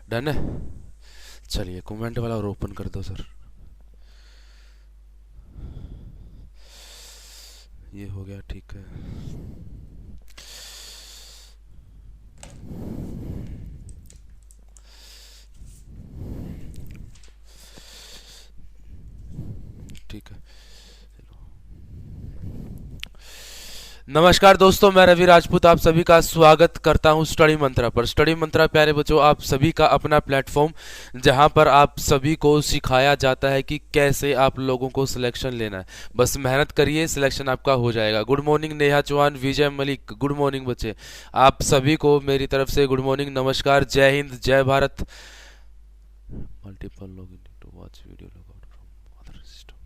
Done है। चलिए comment वाला और ओपन कर दो सर। ये हो गया, ठीक है। ठीक है। नमस्कार दोस्तों, मैं रवि राजपूत आप सभी का स्वागत करता हूं स्टडी मंत्रा पर। स्टडी मंत्रा प्यारे बच्चों, आप सभी का अपना प्लेटफॉर्म जहां पर आप सभी को सिखाया जाता है कि कैसे आप लोगों को सिलेक्शन लेना है। बस मेहनत करिए, सिलेक्शन आपका हो जाएगा। गुड मॉर्निंग नेहा चौहान, विजय मलिक, गुड मॉर्निंग बच्चे। आप सभी को मेरी तरफ से गुड मॉर्निंग, नमस्कार, जय हिंद, जय Bharat. Multiple login to watch video log out from other system.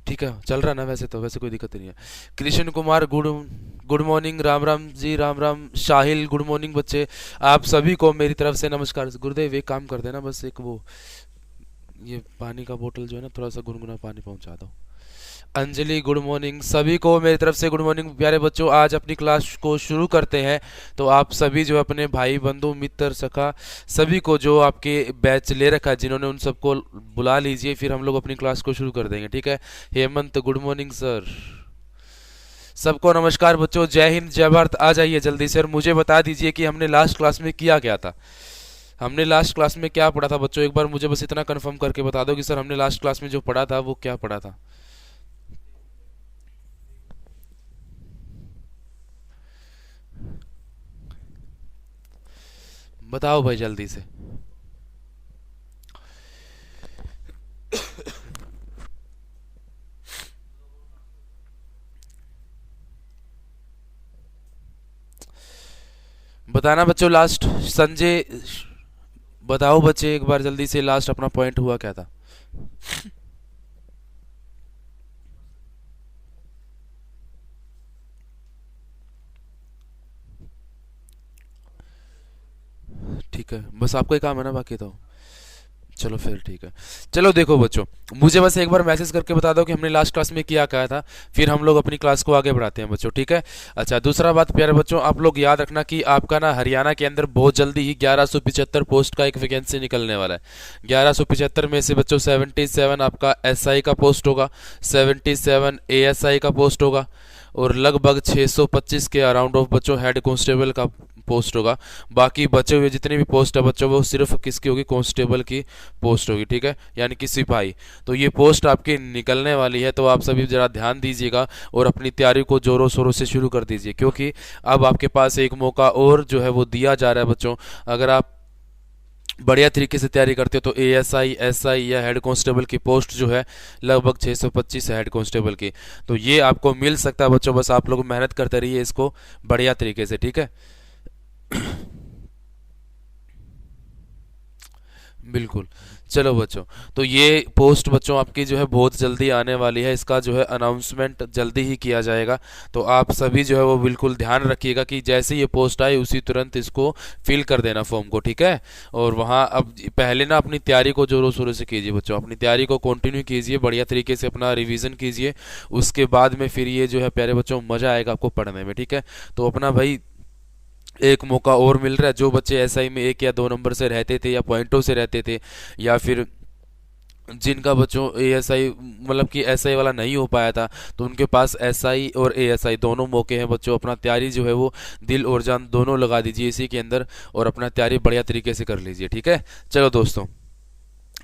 ठीक है, चल रहा ना वैसे तो, वैसे कोई दिक्कत नहीं है। Krishna Kumar, good morning, Ram Ram ji, Ram Ram. साहिल, गुड मॉर्निंग बच्चे। आप सभी को मेरी तरफ से नमस्कार। गुरुदेव एक काम कर देना, बस एक वो ये पानी का बोतल जो है ना, थोड़ा सा गुनगुना पानी पहुंचा दो। Anjali, good morning. सभी को मेरी तरफ से गुड मॉर्निंग। प्यारे बच्चों, आज अपनी क्लास को शुरू करते हैं। तो आप सभी जो अपने भाई बंधु मित्र सखा सभी को जो आपके बैच ले रखा है जिन्होंने, उन सबको बुला लीजिए, फिर हम लोग अपनी क्लास को शुरू कर देंगे, ठीक है। Hemant, good morning sir. सबको नमस्कार बच्चों, जय हिंद, जय भारत। आ जाइए जल्दी से और मुझे बता दीजिए कि हमने लास्ट क्लास में किया क्या था। हमने लास्ट क्लास में क्या पढ़ा था बच्चों, एक बार मुझे बस इतना कंफर्म करके बता दो कि सर हमने लास्ट क्लास में जो पढ़ा था वो क्या पढ़ा था। बताओ भाई जल्दी से। बताना बच्चों लास्ट। संजय, बताओ बच्चे एक बार जल्दी से, लास्ट अपना पॉइंट हुआ क्या था। ठीक है, बस आपका ही काम है ना, बाकी तो चलो फिर ठीक है। चलो देखो बच्चों, मुझे बस एक बार मैसेज करके बता दो कि हमने लास्ट क्लास में किया क्या था, फिर हम लोग अपनी क्लास को आगे बढ़ाते हैं बच्चों, ठीक है। अच्छा, दूसरा बात प्यारे बच्चों, आप लोग याद रखना कि आपका ना हरियाणा के अंदर बहुत जल्दी ही 1175 पोस्ट का एक वैकेंसी निकलने वाला है। 1175 में से बच्चों 77 आपका एसआई का पोस्ट होगा, 77 एएसआई का पोस्ट होगा, और लगभग 625 के अराउंड ऑफ बच्चों हेड कांस्टेबल का पोस्ट होगा। बाकी बचे हुए जितने भी पोस्ट है बच्चों, वो सिर्फ किसकी होगी, कांस्टेबल की पोस्ट होगी, ठीक है, यानी कि सिपाही। तो ये पोस्ट आपकी निकलने वाली है, तो आप सभी जरा ध्यान दीजिएगा और अपनी तैयारी को जोरों शोरों से शुरू कर दीजिए, क्योंकि अब आपके पास एक मौका और जो है वो दिया जा रहा है बच्चों। अगर आप बढ़िया तरीके से तैयारी करते हो तो एएसआई, एसआई या हेड कांस्टेबल की पोस्ट जो है लगभग 625 है हेड कांस्टेबल की, तो ये आपको मिल सकता है बच्चों। बस आप लोग मेहनत करते रहिए इसको बढ़िया तरीके से, ठीक है। बिल्कुल। चलो बच्चों, तो ये पोस्ट बच्चों आपकी जो है बहुत जल्दी आने वाली है, इसका जो है अनाउंसमेंट जल्दी ही किया जाएगा। तो आप सभी जो है वो बिल्कुल ध्यान रखिएगा कि जैसे ये पोस्ट आए उसी तुरंत इसको फिल कर देना फॉर्म को, ठीक है। और वहाँ अब पहले ना अपनी तैयारी को जोरों शोरों से कीजिए बच्चों, अपनी तैयारी को कंटिन्यू कीजिए, बढ़िया तरीके से अपना रिवीजन कीजिए। उसके बाद में फिर ये जो है प्यारे बच्चों मज़ा आएगा आपको पढ़ने में, ठीक है। तो अपना भाई एक मौका और मिल रहा है। जो बच्चे एसआई में 1 या 2 नंबर से रहते थे या पॉइंटों से रहते थे, या फिर जिनका बच्चों एएसआई मतलब कि एसआई वाला नहीं हो पाया था, तो उनके पास एसआई और एएसआई दोनों मौके हैं बच्चों। अपना तैयारी जो है वो दिल और जान दोनों लगा दीजिए इसी के अंदर, और अपना तैयारी बढ़िया तरीके से कर लीजिए, ठीक है। चलो दोस्तों,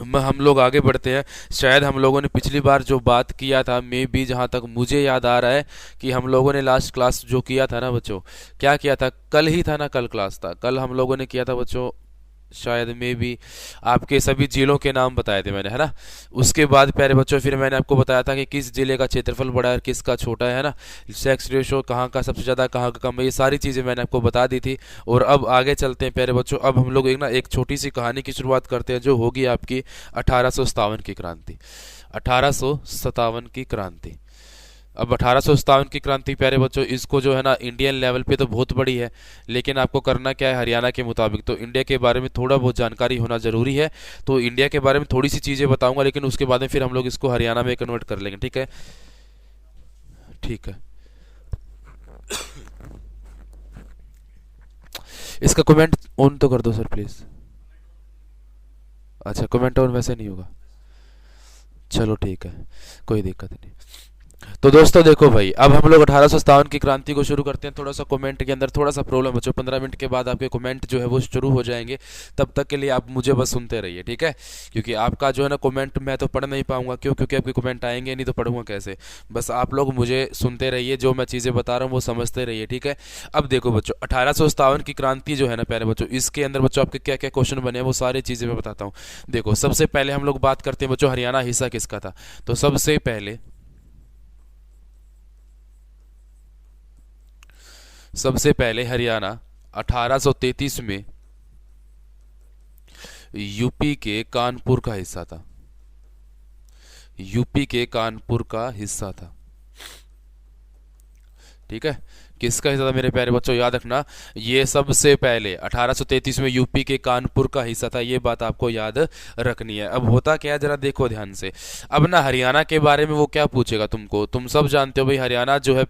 हम लोग आगे बढ़ते हैं। शायद हम लोगों ने पिछली बार जो बात किया था, मे भी जहाँ तक मुझे याद आ रहा है कि हम लोगों ने लास्ट क्लास जो किया था ना बच्चों, क्या किया था, कल ही था ना, कल क्लास था, कल हम लोगों ने किया था बच्चों, शायद में भी आपके सभी जिलों के नाम बताए थे मैंने, है ना। उसके बाद प्यारे बच्चों फिर मैंने आपको बताया था कि किस जिले का क्षेत्रफल बड़ा है और किसका छोटा है ना। सेक्स रेशो कहाँ का सबसे ज़्यादा, कहाँ का कम है, ये सारी चीज़ें मैंने आपको बता दी थी। और अब आगे चलते हैं प्यारे बच्चों, अब हम लोग एक छोटी सी कहानी की शुरुआत करते हैं, जो होगी आपकी 1857 की क्रांति। 1857 की क्रांति। अब 1857 की क्रांति प्यारे बच्चों, इसको जो है ना इंडियन लेवल पे तो बहुत बड़ी है, लेकिन आपको करना क्या है, हरियाणा के मुताबिक तो इंडिया के बारे में थोड़ा बहुत जानकारी होना जरूरी है। तो इंडिया के बारे में थोड़ी सी चीज़ें बताऊंगा, लेकिन उसके बाद में फिर हम लोग इसको हरियाणा में कन्वर्ट कर लेंगे, ठीक है। ठीक है। इसका कमेंट ऑन तो कर दो सर प्लीज। अच्छा, कमेंट ऑन वैसे नहीं होगा। चलो ठीक है, कोई दिक्कत नहीं। तो दोस्तों देखो भाई, अब हम लोग 1857 की क्रांति को शुरू करते हैं। थोड़ा सा कमेंट के अंदर थोड़ा सा प्रॉब्लम बच्चों, 15 मिनट के बाद आपके कमेंट जो है वो शुरू हो जाएंगे। तब तक के लिए आप मुझे बस सुनते रहिए, ठीक है? क्योंकि आपका जो है ना कमेंट मैं तो पढ़ नहीं पाऊंगा। क्यों? क्योंकि आपके कमेंट आएंगे नहीं तो पढ़ूंगा कैसे? बस आप लोग मुझे सुनते रहिए, जो मैं चीज़ें बता रहा हूँ वो समझते रहिए, ठीक है? अब देखो बच्चों, 1857 की क्रांति जो है ना प्यारे बच्चों, इसके अंदर बच्चों आपके क्या क्या क्वेश्चन बने हैं वो सारी चीज़ें मैं बताता हूँ। देखो, सबसे पहले हम लोग बात करते हैं बच्चों, हरियाणा हिस्सा किसका था? तो सबसे पहले हरियाणा 1833 में यूपी के कानपुर का हिस्सा था। यूपी के कानपुर का हिस्सा था, ठीक है? किसका हिस्सा था मेरे प्यारे बच्चों, याद रखना। ये सबसे पहले 1833 में यूपी के कानपुर का हिस्सा था, ये बात आपको याद रखनी है। अब होता क्या है, जरा देखो ध्यान से। अब ना हरियाणा के बारे में वो क्या पूछेगा तुमको, तुम सब जानते हो भाई, हरियाणा जो है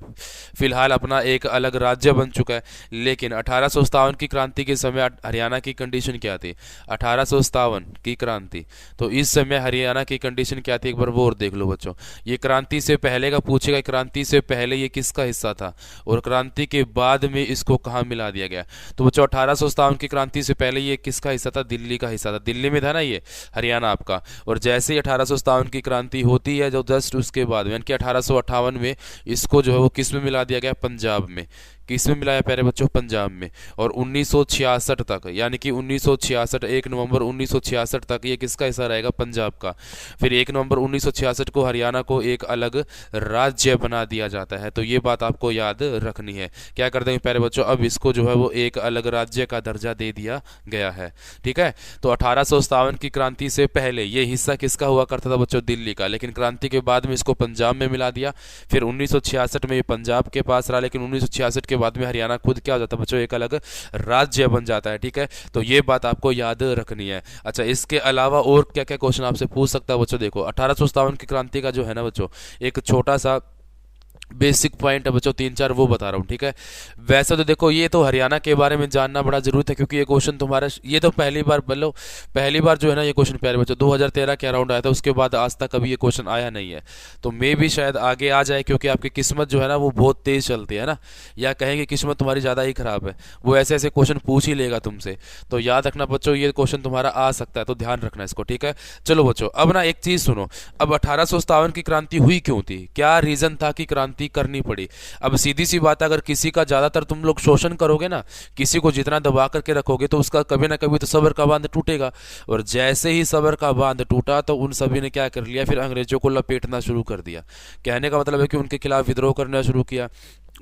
फिलहाल अपना एक अलग राज्य बन चुका है। लेकिन 1857 की क्रांति के समय हरियाणा की कंडीशन क्या थी? 1857 की क्रांति, तो इस समय हरियाणा की कंडीशन क्या थी, एक बार वो और देख लो बच्चों। ये क्रांति से पहले का पूछेगा, क्रांति से पहले ये किसका हिस्सा था, और क्रांति के बाद में इसको कहाँ मिला दिया गया? तो बच्चों 1857 की क्रांति से पहले ये किसका हिस्सा था? दिल्ली का हिस्सा था। दिल्ली में था ना ये हरियाणा आपका। और जैसे ही 1857 की क्रांति होती है, जो जस्ट उसके बाद में यानी कि 1858 में इसको जो है वो किस में मिला दिया गया? पंजाब में। किस में मिलाया प्यारे बच्चों? पंजाब में। और 1966 तक, यानी कि 1966, 1 नवंबर 1966 तक ये किसका हिस्सा रहेगा? पंजाब का। फिर 1 नवंबर 1966 को हरियाणा को एक अलग राज्य बना दिया जाता है। तो ये बात आपको याद रखनी है। क्या कर देंगे प्यारे बच्चों, अब इसको जो है वो एक अलग राज्य का दर्जा दे दिया गया है, ठीक है? तो 1857 की क्रांति से पहले ये हिस्सा किसका हुआ करता था बच्चों? दिल्ली का। लेकिन क्रांति के बाद में इसको पंजाब में मिला दिया। फिर 1966 में ये पंजाब के पास रहा, लेकिन 1966 के बाद में हरियाणा खुद क्या हो जाता है बच्चों? एक अलग राज्य बन जाता है, ठीक है? तो ये बात आपको याद रखनी है। अच्छा, इसके अलावा और क्या क्या क्वेश्चन आपसे पूछ सकता है बच्चों? देखो, 1857 की क्रांति का जो है ना बच्चों, एक छोटा सा बेसिक पॉइंट है बच्चों, 3-4 वो बता रहा हूँ, ठीक है? वैसे तो देखो, ये तो हरियाणा के बारे में जानना बड़ा जरूरी है, क्योंकि ये क्वेश्चन तुम्हारा, ये तो पहली बार बोलो, पहली बार जो है ना ये क्वेश्चन प्यारे बच्चों 2013 के अराउंड आया था। उसके बाद आज तक कभी ये क्वेश्चन आया नहीं है। तो मे भी शायद आगे आ जाए, क्योंकि आपकी किस्मत जो है ना वो बहुत तेज चलती है ना, या कहेंगे किस्मत तुम्हारी ज़्यादा ही खराब है, वो ऐसे ऐसे क्वेश्चन पूछ ही लेगा तुमसे। तो याद रखना बच्चों, ये क्वेश्चन तुम्हारा आ सकता है, तो ध्यान रखना इसको, ठीक है? चलो बच्चों, अब ना एक चीज़ सुनो। अब 1857 की क्रांति हुई क्यों थी? क्या रीज़न था कि क्रांति करनी पड़ी? अब सीधी सी बात है, अगर किसी का ज्यादातर तुम लोग शोषण करोगे ना, किसी को जितना दबा करके रखोगे, तो उसका कभी ना कभी तो सब्र का बांध टूटेगा। और जैसे ही सब्र का बांध टूटा, तो उन सभी ने क्या कर लिया? फिर अंग्रेजों को लपेटना शुरू कर दिया। कहने का मतलब है कि उनके खिलाफ विद्रोह करना शुरू किया।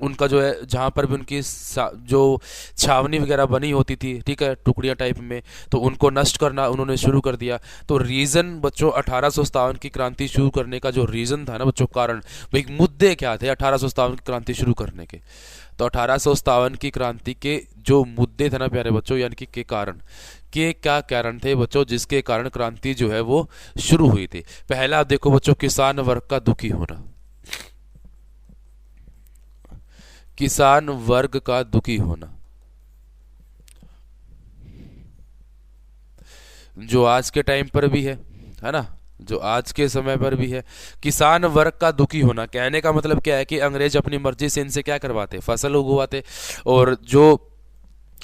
उनका जो है, जहाँ पर भी उनकी जो छावनी वगैरह बनी होती थी, ठीक है, टुकड़ियाँ टाइप में, तो उनको नष्ट करना उन्होंने शुरू कर दिया। तो रीज़न बच्चों 1857 की क्रांति शुरू करने का जो रीज़न था ना बच्चों, कारण भाई, मुद्दे क्या थे 1857 की क्रांति शुरू करने के? तो 1857 की क्रांति के जो मुद्दे थे ना प्यारे बच्चों, यानी कि के कारण, के क्या कारण थे बच्चों जिसके कारण क्रांति जो है वो शुरू हुई थी? पहला देखो बच्चों, किसान वर्ग का दुखी होना। किसान वर्ग का दुखी होना, जो आज के टाइम पर भी है ना, जो आज के समय पर भी है। किसान वर्ग का दुखी होना, कहने का मतलब क्या है कि अंग्रेज अपनी मर्जी से इनसे क्या करवाते? फसल उगवाते। और जो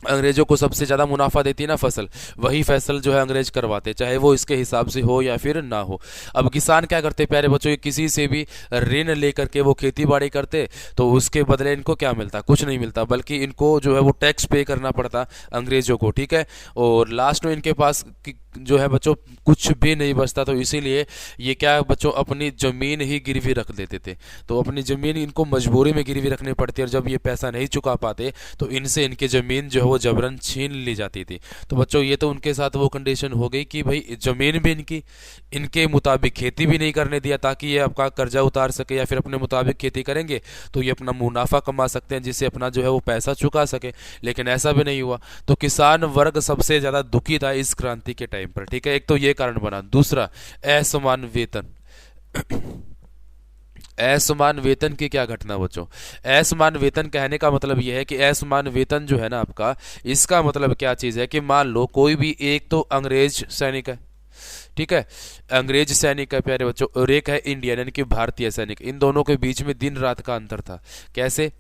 अंग्रेजों को सबसे ज़्यादा मुनाफा देती है ना फसल, वही फसल जो है अंग्रेज करवाते, चाहे वो इसके हिसाब से हो या फिर ना हो। अब किसान क्या करते प्यारे बच्चों, ये किसी से भी ऋण लेकर के वो खेती बाड़ी करते, तो उसके बदले इनको क्या मिलता? कुछ नहीं मिलता, बल्कि इनको जो है वो टैक्स पे करना पड़ता अंग्रेजों को, ठीक है? और लास्ट में इनके पास जो है बच्चों कुछ भी नहीं बचता। तो इसीलिए ये क्या बच्चों, अपनी ज़मीन ही गिरवी रख देते थे। तो अपनी ज़मीन इनको मजबूरी में गिरवी रखनी पड़ती है, और जब ये पैसा नहीं चुका पाते, तो इनसे इनकी ज़मीन जो है वो जबरन छीन ली जाती थी। तो बच्चों, ये तो उनके साथ वो कंडीशन हो गई कि भाई ज़मीन भी इनकी, इनके मुताबिक खेती भी नहीं करने दिया, ताकि ये आपका कर्जा उतार सके, या फिर अपने मुताबिक खेती करेंगे तो ये अपना मुनाफा कमा सकते हैं, जिससे अपना जो है वो पैसा चुका सके। लेकिन ऐसा भी नहीं हुआ। तो किसान वर्ग सबसे ज़्यादा दुखी था इस क्रांति के टाइम पर, ठीक है? एक तो ये कारण बना। दूसरा, असमान वेतन। असमान वेतन की क्या घटना बच्चों? असमान वेतन कहने का मतलब यह है कि असमान वेतन जो है ना आपका, इसका मतलब क्या चीज है कि मान लो कोई भी एक तो अंग्रेज सैनिक है, ठीक है, अंग्रेज सैनिक है प्यारे बच्चों, और एक है इंडियन यानी कि भारतीय सैनिक। इन दोनों के बीच में दिन रात का अंतर था। कैसे?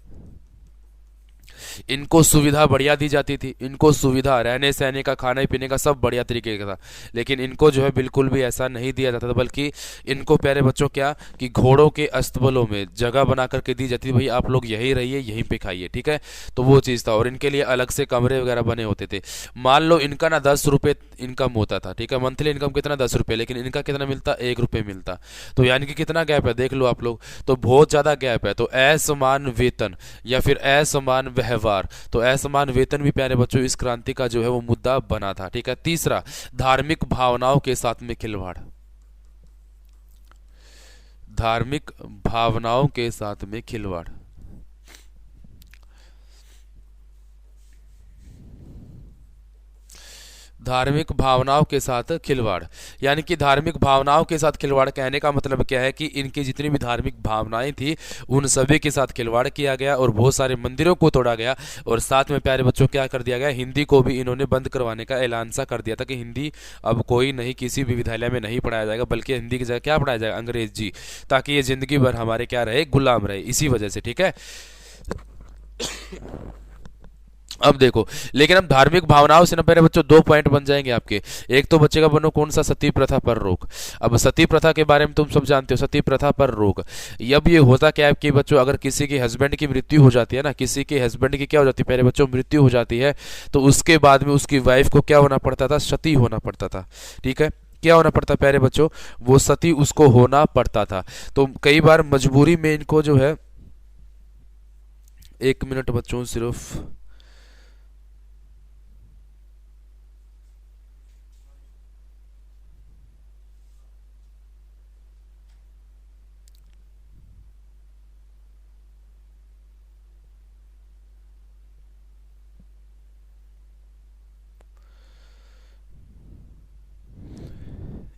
इनको सुविधा बढ़िया दी जाती थी, इनको सुविधा रहने सहने का, खाने पीने का सब बढ़िया तरीके का था, लेकिन इनको जो है बिल्कुल भी ऐसा नहीं दिया जाता था, बल्कि इनको प्यारे बच्चों क्या कि घोड़ों के अस्तबलों में जगह बना करके दी जाती थी, भाई आप लोग यहीं रहिए, यहीं पे खाइए, ठीक है। तो वो चीज़ था, और इनके लिए अलग से कमरे वगैरह बने होते थे। मान लो इनका ना 10 रुपये इनकम होता था, ठीक है, मंथली इनकम कितना, 10 रुपये, लेकिन इनका कितना मिलता, 1 रुपये मिलता। तो यानी कि कितना गैप है, देख लो आप लोग, तो बहुत ज़्यादा गैप है। तो असमान वेतन या फिर असमान व्यवहार, तो असमान वेतन भी प्यारे बच्चों इस क्रांति का जो है वो मुद्दा बना था, ठीक है। तीसरा, धार्मिक भावनाओं के साथ में खिलवाड़, धार्मिक भावनाओं के साथ में खिलवाड़, धार्मिक भावनाओं के साथ खिलवाड़, यानी कि धार्मिक भावनाओं के साथ खिलवाड़ कहने का मतलब क्या है कि इनकी जितनी भी धार्मिक भावनाएं थी उन सभी के साथ खिलवाड़ किया गया, और बहुत सारे मंदिरों को तोड़ा गया, और साथ में प्यारे बच्चों क्या कर दिया गया, हिंदी को भी इन्होंने बंद करवाने का ऐलान सा कर दिया था कि हिंदी अब कोई नहीं, किसी भी विद्यालय में नहीं पढ़ाया जाएगा, बल्कि हिंदी की जगह क्या पढ़ाया जाएगा, अंग्रेजी, ताकि ये जिंदगी भर हमारे क्या रहे, गुलाम रहे, इसी वजह से, ठीक है। अब देखो, लेकिन अब धार्मिक भावनाओं से ना मेरे बच्चों 2 पॉइंट बन जाएंगे आपके। एक तो बच्चेगा बनो कौन सा, सती प्रथा पर रोक। अब सती प्रथा के बारे में तुम सब जानते हो, सती प्रथा पर रोक। अब ये होता क्या है कि बच्चों, अगर किसी के हस्बैंड की मृत्यु हो जाती है ना, किसी के हस्बैंड की क्या हो जाती है प्यारे बच्चों, मृत्यु हो जाती है, तो उसके बाद में उसकी वाइफ को क्या होना पड़ता था, सती होना पड़ता था, ठीक है। क्या होना पड़ता प्यारे बच्चों, वो सती उसको होना पड़ता था। तो कई बार मजबूरी में इनको जो है, 1 मिनट बच्चों सिर्फ,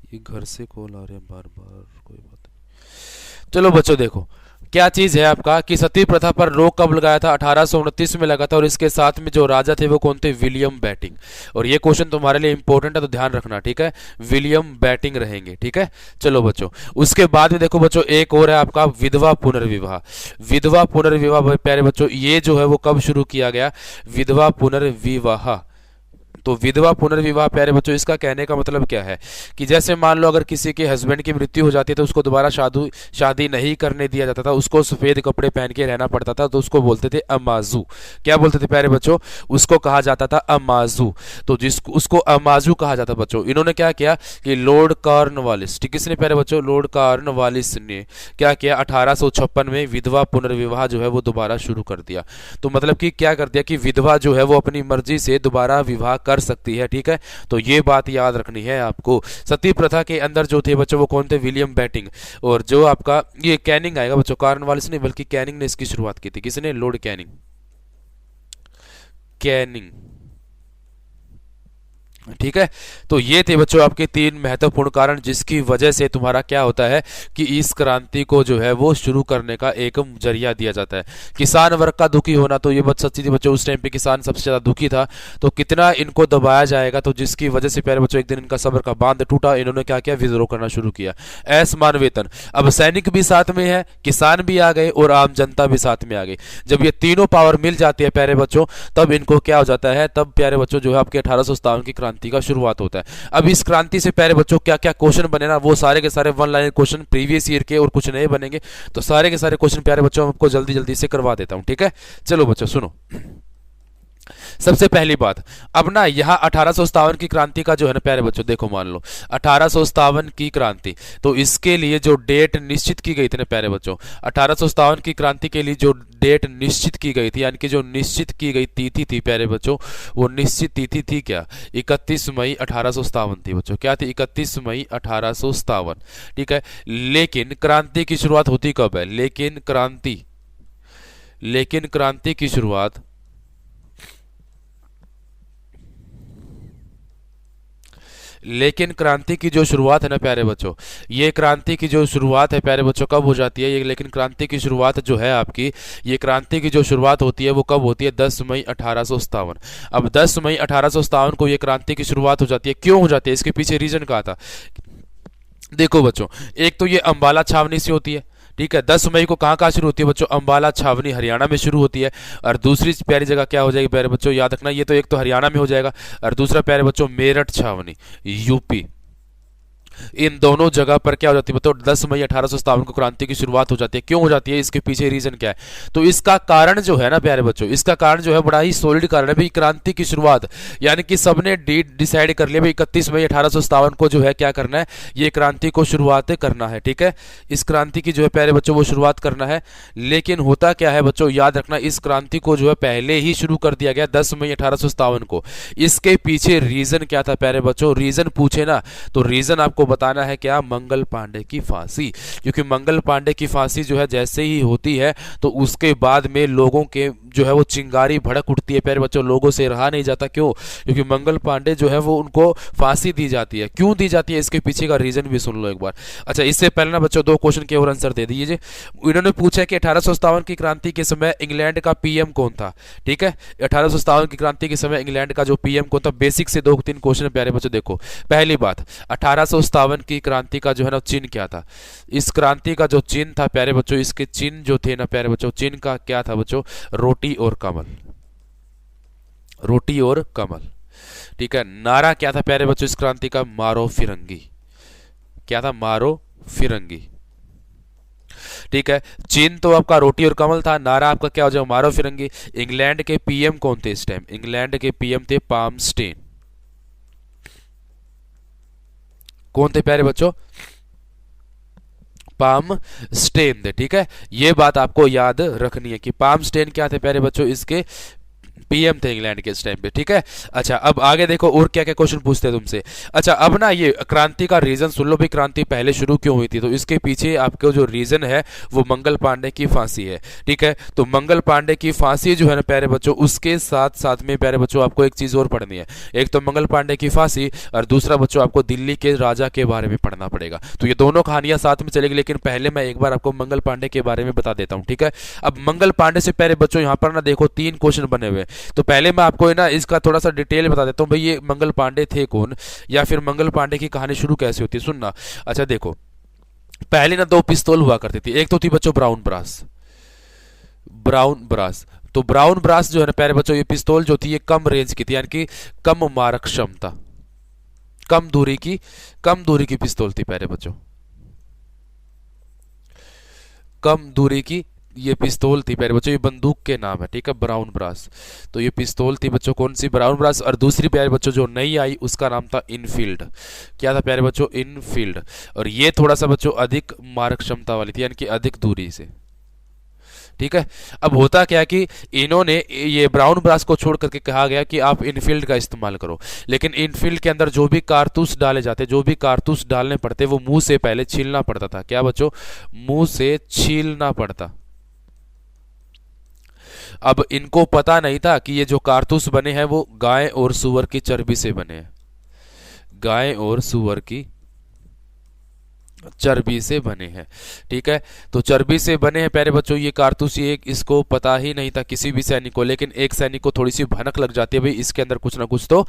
ये घर से कॉल आ रहे हैं बार बार, कोई बात नहीं। चलो बच्चों देखो, क्या चीज है आपका कि सती प्रथा पर रोक कब लगाया था, 1829 में लगा था, और इसके साथ में जो राजा थे वो कौन थे, विलियम बैटिंग। और ये क्वेश्चन तुम्हारे लिए इंपॉर्टेंट है, तो ध्यान रखना, ठीक है, विलियम बैटिंग रहेंगे, ठीक है। चलो बच्चों, उसके बाद में देखो बच्चों, एक और है आपका विधवा पुनर्विवाह। विधवा पुनर्विवाह प्यारे बच्चों, ये जो है वो कब शुरू किया गया, विधवा पुनर्विवाह। तो विधवा पुनर्विवाह प्यारे बच्चों, इसका कहने का मतलब क्या है कि जैसे मान लो अगर किसी के हस्बैंड की मृत्यु हो जाती है तो उसको दोबारा शादी नहीं करने दिया जाता था, उसको सफेद कपड़े पहन के रहना पड़ता था, तो उसको बोलते थे अमाजू। क्या बोलते थे प्यारे बच्चों, उसको कहा जाता था अमाजू। तो जिसको उसको अमाजू कहा जाता बच्चों, इन्होंने क्या किया कि लॉर्ड कॉर्नवालिस, ठीक, किसने प्यारे बच्चों, लॉर्ड कॉर्नवालिस ने क्या किया, 1856 में विधवा पुनर्विवाह जो है वो दोबारा शुरू कर दिया। तो मतलब कि क्या कर दिया कि विधवा जो है वो अपनी मर्जी से दोबारा विवाह कर सकती है, ठीक है। तो ये बात याद रखनी है आपको। सती प्रथा के अंदर जो थे बच्चों वो कौन थे, विलियम बैटिंग। और जो आपका ये कैनिंग आएगा बच्चों, कॉर्नवालिस नहीं बल्कि कैनिंग ने इसकी शुरुआत की थी। किसने, लॉर्ड कैनिंग, कैनिंग, ठीक है। तो ये थे बच्चों आपके 3 महत्वपूर्ण कारण जिसकी वजह से तुम्हारा क्या होता है कि इस क्रांति को जो है वो शुरू करने का एक जरिया दिया जाता है। किसान वर्ग का दुखी होना, तो ये बात सच्ची थी बच्चों, उस टाइम पे किसान सबसे ज्यादा दुखी था, तो कितना इनको दबाया जाएगा, तो जिसकी वजह से प्यारे बच्चों एक दिन इनका सब्र का बांध टूटा, इन्होंने क्या किया, विद्रोह करना शुरू किया। असमान वेतन, अब सैनिक भी साथ में है, किसान भी आ गए और आम जनता भी साथ में आ गई। जब ये तीनों पावर मिल जाती है प्यारे बच्चों, तब इनको क्या हो जाता है, तब प्यारे बच्चों जो है आपके 1857 की क्रांति का शुरुआत होता है। अब इस क्रांति से प्यारे बच्चों क्या क्या क्वेश्चन बने ना, वो सारे के सारे one line question previous year के और कुछ नए बनेंगे, तो सारे के सारे क्वेश्चन प्यारे बच्चों आपको जल्दी जल्दी से करवा देता हूं, ठीक है। चलो बच्चों सुनो, सबसे पहली बात, अब ना यहाँ 1857 की क्रांति का जो है ना प्यारे बच्चों, देखो मान लो 1857 की क्रांति, तो इसके लिए जो डेट निश्चित की गई थी ना प्यारे बच्चों, 1857 की क्रांति के लिए जो डेट निश्चित की गई थी, यानी कि जो निश्चित की गई तिथि थी प्यारे बच्चों, वो निश्चित तिथि थी क्या, 31 मई 1857 थी बच्चों। क्या थी, 31 मई 1857, ठीक है। लेकिन क्रांति की शुरुआत होती कब है, लेकिन क्रांति की शुरुआत लेकिन क्रांति की जो शुरुआत है ना प्यारे बच्चों, ये क्रांति की जो शुरुआत है प्यारे बच्चों कब हो जाती है, ये लेकिन क्रांति की शुरुआत जो है आपकी, ये क्रांति की जो शुरुआत होती है वो कब होती है, 10 मई 1857। अब 10 मई 1857 को ये क्रांति की शुरुआत हो जाती है। क्यों हो जाती है, इसके पीछे रीजन क्या था। देखो बच्चों, एक तो ये अंबाला छावनी से होती है, ठीक है। 10 मई को कहाँ शुरू होती है बच्चों, अंबाला छावनी हरियाणा में शुरू होती है। और दूसरी प्यारी जगह क्या हो जाएगी प्यारे बच्चों, याद रखना, ये तो एक तो हरियाणा में हो जाएगा, और दूसरा प्यारे बच्चों मेरठ छावनी यूपी। इन दोनों जगह पर क्या हो जाती है बताओ, 10 मई 1857 को क्रांति की शुरुआत हो जाती है। क्यों हो जाती है, इसके पीछे रीजन क्या है। तो इसका कारण जो है ना प्यारे बच्चों, इसका कारण जो है बड़ा ही सॉलिड कारण है भाई, क्रांति की शुरुआत। यानी कि सबने डिसाइड कर लिया भाई 31 मई 1857 को जो है क्या करना है, ये क्रांति को शुरुआत करना है, ठीक है। इस क्रांति की जो है प्यारे बच्चों वो शुरुआत करना है। लेकिन होता क्या है बच्चों, याद रखना, इस क्रांति को जो है पहले ही शुरू कर दिया गया 10 मई 1857 को। इसके पीछे रीजन क्या था प्यारे बच्चों, रीजन पूछे ना तो रीजन आपको बताना है क्या, मंगल पांडे की फांसी। क्योंकि मंगल पांडे की फांसी जो है जैसे ही होती है तो उसके बाद में लोगों के जो है वो चिंगारी भड़क उठती है प्यारे बच्चों, लोगों से रहा नहीं जाता। क्यों, क्योंकि मंगल पांडे जो है वो उनको फांसी दी जाती है। क्यों दी जाती है, इसके पीछे का रीजन भी सुन लो एक बार। अच्छा, इससे पहले ना बच्चों 2 क्वेश्चन के और आंसर दे दीजिए। इन्होंने पूछा कि 1857 की क्रांति के समय इंग्लैंड का पीएम कौन था, ठीक है। 1857 की क्रांति के समय इंग्लैंड का जो पीएम कौन था, बेसिक से 2-3 क्वेश्चन प्यारे बच्चों देखो। पहली बात, 1857 की क्रांति का जो है ना चिन्ह क्या था। इस क्रांति का जो चिन्ह था प्यारे बच्चों, इसके चिन्ह जो थे ना प्यारे बच्चों, चिन्ह का क्या था बच्चों, रोटी और कमल, रोटी और कमल, ठीक है। नारा क्या था प्यारे बच्चों इस क्रांति का, मारो फिरंगी। क्या था, मारो फिरंगी, ठीक है। चिन्ह तो आपका रोटी और कमल था, नारा आपका क्या हो जाएगा, मारो फिरंगी। इंग्लैंड के पीएम कौन थे इस टाइम, इंग्लैंड के पीएम थे पाल्मस्टीन। कौन थे प्यारे बच्चों, पाल्मस्टीन थे, ठीक है। ये बात आपको याद रखनी है कि पाल्मस्टीन क्या थे प्यारे बच्चों, इसके पीएम थे इंग्लैंड के इस टाइम पे, ठीक है। अच्छा, अब आगे देखो और क्या क्या क्वेश्चन पूछते हैं तुमसे। अच्छा, अब ना ये क्रांति का रीजन सुन लो भी, क्रांति पहले शुरू क्यों हुई थी। तो इसके पीछे आपको जो रीजन है वो मंगल पांडे की फांसी है, ठीक है। तो मंगल पांडे की फांसी जो है ना प्यारे बच्चों, उसके साथ साथ में प्यारे बच्चों आपको एक चीज और पढ़नी है। एक तो मंगल पांडे की फांसी, और दूसरा बच्चों आपको दिल्ली के राजा के बारे में पढ़ना पड़ेगा। तो ये दोनों कहानियां साथ में चलेगी, लेकिन पहले मैं एक बार आपको मंगल पांडे के बारे में बता देता हूं, ठीक है। अब मंगल पांडे से पहले बच्चों यहाँ पर ना देखो 3 क्वेश्चन बने हुए। तो पहले मैं आपको ना इसका थोड़ा सा डिटेल बता देता हूं भाई, ये मंगल पांडे थे कौन, या फिर मंगल पांडे की कहानी शुरू कैसे होती है, सुनना। अच्छा देखो, पहले ना 2 पिस्तौल हुआ करती थी। एक तो थी बच्चों ब्राउन ब्रास, ब्राउन ब्रास। तो ब्राउन ब्रास जो है ना प्यारे बच्चों, ये पिस्तौल जो थी ये कम रेंज की थी, यानी कि कम मारक क्षमता, कम दूरी की पिस्तौल थी प्यारे बच्चों, कम दूरी की ये पिस्तौल थी प्यारे बच्चों। ये बंदूक के नाम है, ठीक है, ब्राउन ब्रास। तो ये पिस्तौल थी बच्चों कौन सी, ब्राउन ब्रास। और दूसरी प्यारे बच्चों जो नई आई उसका नाम था इनफील्ड। क्या था प्यारे बच्चों, इनफील्ड। और ये थोड़ा सा बच्चों अधिक मारक क्षमता वाली थी, यानी कि अधिक दूरी से, ठीक है। अब होता क्या है कि इन्होंने ये ब्राउन ब्रास को छोड़ करके कहा गया कि आप इनफील्ड का इस्तेमाल करो। लेकिन इनफील्ड के अंदर जो भी कारतूस डाले जाते, जो भी कारतूस डालने पड़ते, वो मुंह से पहले छीलना पड़ता था। क्या बच्चों, मुंह से छीलना पड़ता। अब इनको पता नहीं था कि ये जो कारतूस बने हैं वो गाय और सुअर की चर्बी से बने हैं, गाय और सुअर की चर्बी से बने हैं, ठीक है। तो चर्बी से बने हैं प्यारे बच्चों ये कारतूस, ये इसको पता ही नहीं था किसी भी सैनिक को। लेकिन एक सैनिक को थोड़ी सी भनक लग जाती है भाई इसके अंदर कुछ ना कुछ तो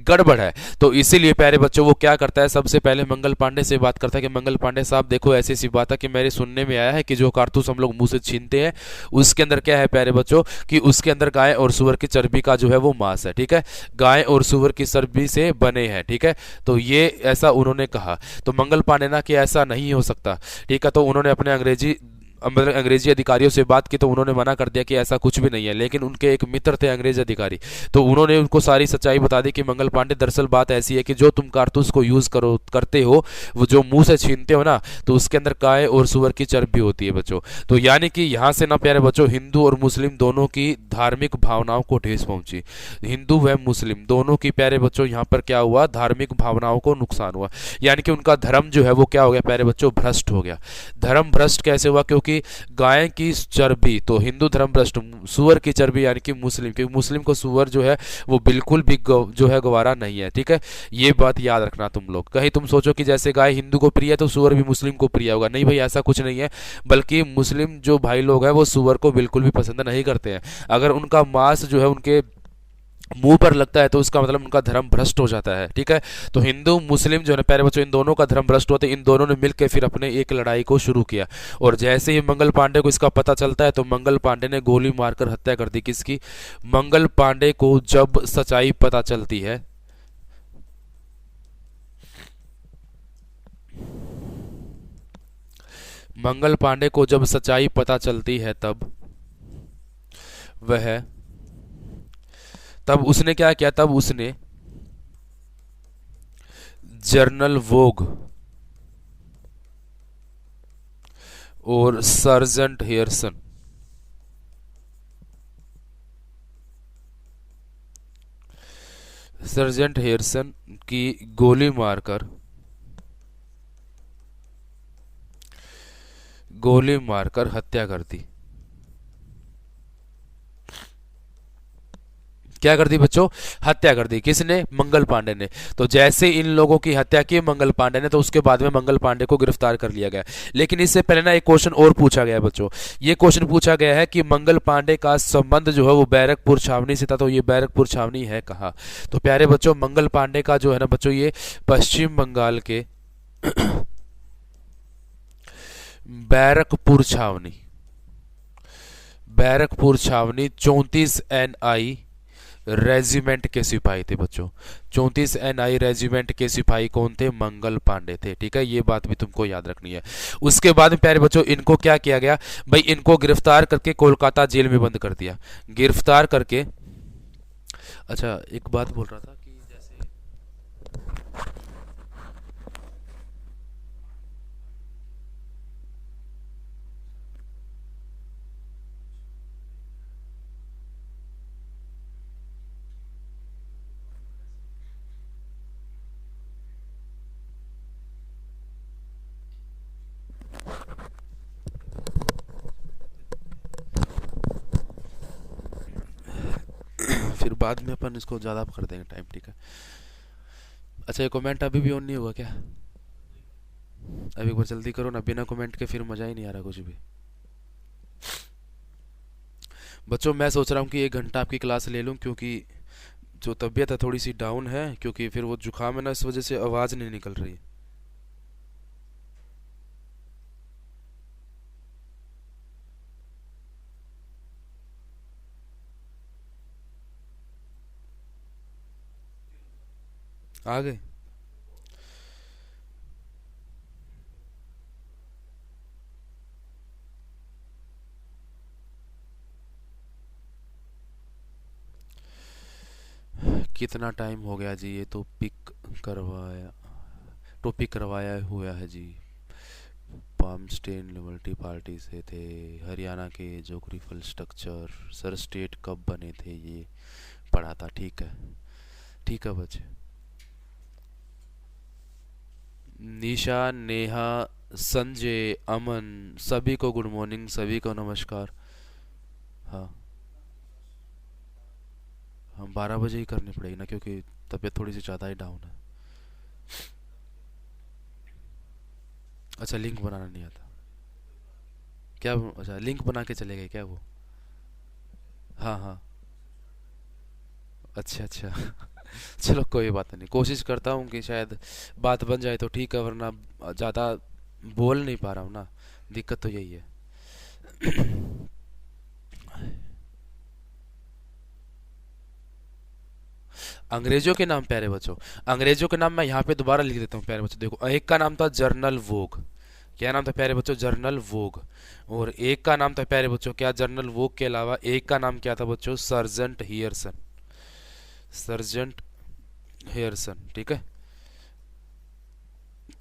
गड़बड़ है। तो इसीलिए प्यारे बच्चों वो क्या करता है, सबसे पहले मंगल पांडे से बात करता है कि मंगल पांडे साहब देखो ऐसी सी बात है कि मेरे सुनने में आया है कि जो कारतूस हम लोग मुंह से छीनते हैं उसके अंदर क्या है प्यारे बच्चों, कि उसके अंदर गाय और सुअर की चर्बी का जो है वो मांस है, ठीक है, गाय और सुअर की चर्बी से बने हैं, ठीक है। तो ये ऐसा उन्होंने कहा। तो मंगल पांडे ना कि ऐसा नहीं हो सकता, ठीक है। तो उन्होंने अपने अंग्रेजी अधिकारियों से बात की तो उन्होंने मना कर दिया कि ऐसा कुछ भी नहीं है। लेकिन उनके एक मित्र थे अंग्रेज अधिकारी, तो उन्होंने उनको सारी सच्चाई बता दी कि मंगल पांडे दरअसल बात ऐसी है कि जो तुम कारतूस को यूज करते हो, वो जो मुंह से छीनते हो ना, तो उसके अंदर गाय और सुअर की चर्बी होती है बच्चों। तो यानी कि यहाँ से ना प्यारे बच्चों हिंदू और मुस्लिम दोनों की धार्मिक भावनाओं को ठेस पहुंची। हिंदू व मुस्लिम दोनों की प्यारे बच्चों यहाँ पर क्या हुआ, धार्मिक भावनाओं को नुकसान हुआ। यानी कि उनका धर्म जो है वो क्या हो गया प्यारे बच्चों, भ्रष्ट हो गया। धर्म भ्रष्ट कैसे हुआ, क्योंकि क्योंकि गाय की चर्बी तो हिंदू धर्म भ्रष्ट, सुअर की चर्बी यानी कि मुस्लिम, क्योंकि मुस्लिम को सुअर जो है वो बिल्कुल भी जो है गवारा नहीं है। ठीक है, ये बात याद रखना तुम लोग। कहीं तुम सोचो कि जैसे गाय हिंदू को प्रिय है तो सुअर भी मुस्लिम को प्रिय होगा, नहीं भाई, ऐसा कुछ नहीं है। बल्कि मुस्लिम जो भाई लोग हैं वो सुअर को बिल्कुल भी पसंद नहीं करते हैं। अगर उनका मांस जो है उनके मुंह पर लगता है तो उसका मतलब उनका धर्म भ्रष्ट हो जाता है। ठीक है, तो हिंदू मुस्लिम जो है ना प्यारे बच्चों, इन दोनों का धर्म भ्रष्ट होता है। इन दोनों ने मिलकर फिर अपने एक लड़ाई को शुरू किया, और जैसे ही मंगल पांडे को इसका पता चलता है तो मंगल पांडे ने गोली मारकर हत्या कर दी। किसकी? मंगल पांडे को जब सच्चाई पता चलती है, मंगल पांडे को जब सच्चाई पता चलती है वह तब उसने क्या किया? तब उसने जर्नल वोग और सर्जेंट हेयरसन सर्जेंट हेयरसन की गोली मारकर हत्या कर दी। क्या कर दी बच्चों? हत्या कर दी। किसने? मंगल पांडे ने। तो जैसे इन लोगों की हत्या की मंगल पांडे ने, तो उसके बाद में मंगल पांडे को गिरफ्तार कर लिया गया। लेकिन इससे पहले ना एक क्वेश्चन और पूछा गया है बच्चों। ये क्वेश्चन पूछा गया है कि मंगल पांडे का संबंध जो है वो बैरकपुर छावनी से था, तो ये बैरकपुर छावनी है कहाँ? तो प्यारे बच्चों, मंगल पांडे का जो है ना बच्चों, ये पश्चिम बंगाल के बैरकपुर छावनी, बैरकपुर छावनी 34 NI रेजिमेंट के सिपाही थे बच्चों। 34 NI रेजिमेंट के सिपाही कौन थे? मंगल पांडे थे। ठीक है, ये बात भी तुमको याद रखनी है। उसके बाद में प्यारे बच्चों इनको क्या किया गया भाई? इनको गिरफ्तार करके कोलकाता जेल में बंद कर दिया। गिरफ्तार करके, अच्छा एक बात बोल रहा था कि जैसे फिर बाद में अपन इसको ज़्यादा कर देंगे टाइम। ठीक है, अच्छा ये कमेंट अभी भी ऑन नहीं हुआ क्या? अभी एक बार जल्दी करो ना, बिना कमेंट के फिर मज़ा ही नहीं आ रहा कुछ भी। बच्चों मैं सोच रहा हूँ कि 1 घंटा आपकी क्लास ले लूँ, क्योंकि जो तबीयत है थोड़ी सी डाउन है, क्योंकि फिर वो जुकाम है ना, इस वजह से आवाज़ नहीं निकल रही। आ गए? कितना टाइम हो गया जी? ये तो पिक करवाया, टॉपिक करवाया हुआ है जी। पामस्टेन लिबर्टी पार्टी से थे, हरियाणा के जोग्राफिकल स्ट्रक्चर, सर स्टेट कब बने थे, ये पढ़ा था। ठीक है, ठीक है बच्चे। निशा, नेहा, संजय, अमन, सभी को गुड मॉर्निंग, सभी को नमस्कार। हाँ, हम 12 बजे ही करनी पड़ेगी ना, क्योंकि तबीयत थोड़ी सी ज़्यादा ही डाउन है। अच्छा लिंक बनाना नहीं आता क्या? अच्छा लिंक बना के चले गए क्या वो? हाँ हाँ, अच्छा अच्छा चलो कोई बात नहीं, कोशिश करता हूँ कि शायद बात बन जाए तो ठीक है, वरना ज़्यादा बोल नहीं पा रहा हूँ ना, दिक्कत तो यही है। अंग्रेजों के नाम प्यारे बच्चों, अंग्रेजों के नाम मैं यहाँ पे दोबारा लिख देता हूँ प्यारे बच्चों। देखो, एक का नाम था जर्नल वोग। क्या नाम था प्यारे बच्चों? जर्नल वोग। और एक का नाम था प्यारे बच्चों क्या? जर्नल वोग के अलावा एक का नाम क्या था बच्चों? Sergeant Hearson, sergeant Hairson. ठीक है,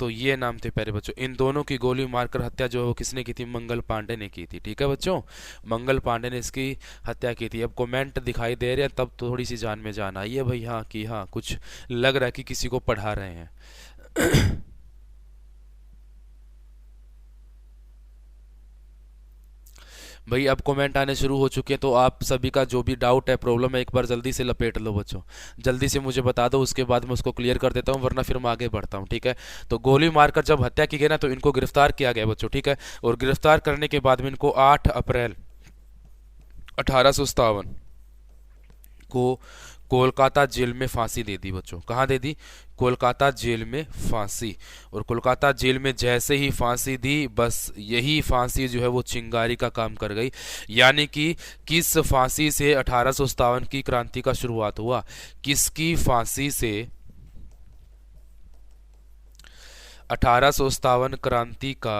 तो ये नाम थे प्यारे बच्चों। इन दोनों की गोली मारकर हत्या जो है वो किसने की थी? मंगल पांडे ने की थी। ठीक है बच्चों, मंगल पांडे ने इसकी हत्या की थी। अब कमेंट दिखाई दे रहे हैं, तब तो थोड़ी सी जान में जान आई है भाई, हाँ कि हाँ कुछ लग रहा है कि किसी को पढ़ा रहे हैं। भाई अब कमेंट आने शुरू हो चुके हैं, तो आप सभी का जो भी डाउट है, प्रॉब्लम है, एक बार जल्दी से लपेट लो बच्चों। जल्दी से मुझे बता दो, उसके बाद मैं उसको क्लियर कर देता हूँ, वरना फिर मैं आगे बढ़ता हूँ, ठीक है। तो गोली मारकर जब हत्या की गई ना, तो इनको गिरफ्तार किया गया बच्चों, ठीक है। और गिरफ्तार करने के बाद में इनको 8 अप्रैल 1857 को कोलकाता जेल में फांसी दे दी बच्चों। कहाँ दे दी? कोलकाता जेल में फांसी। और कोलकाता जेल में जैसे ही फांसी दी, बस यही फांसी जो है वो चिंगारी का काम कर गई। यानी कि किस फांसी से 1857 की क्रांति का शुरुआत हुआ? किसकी फांसी से 1857 क्रांति का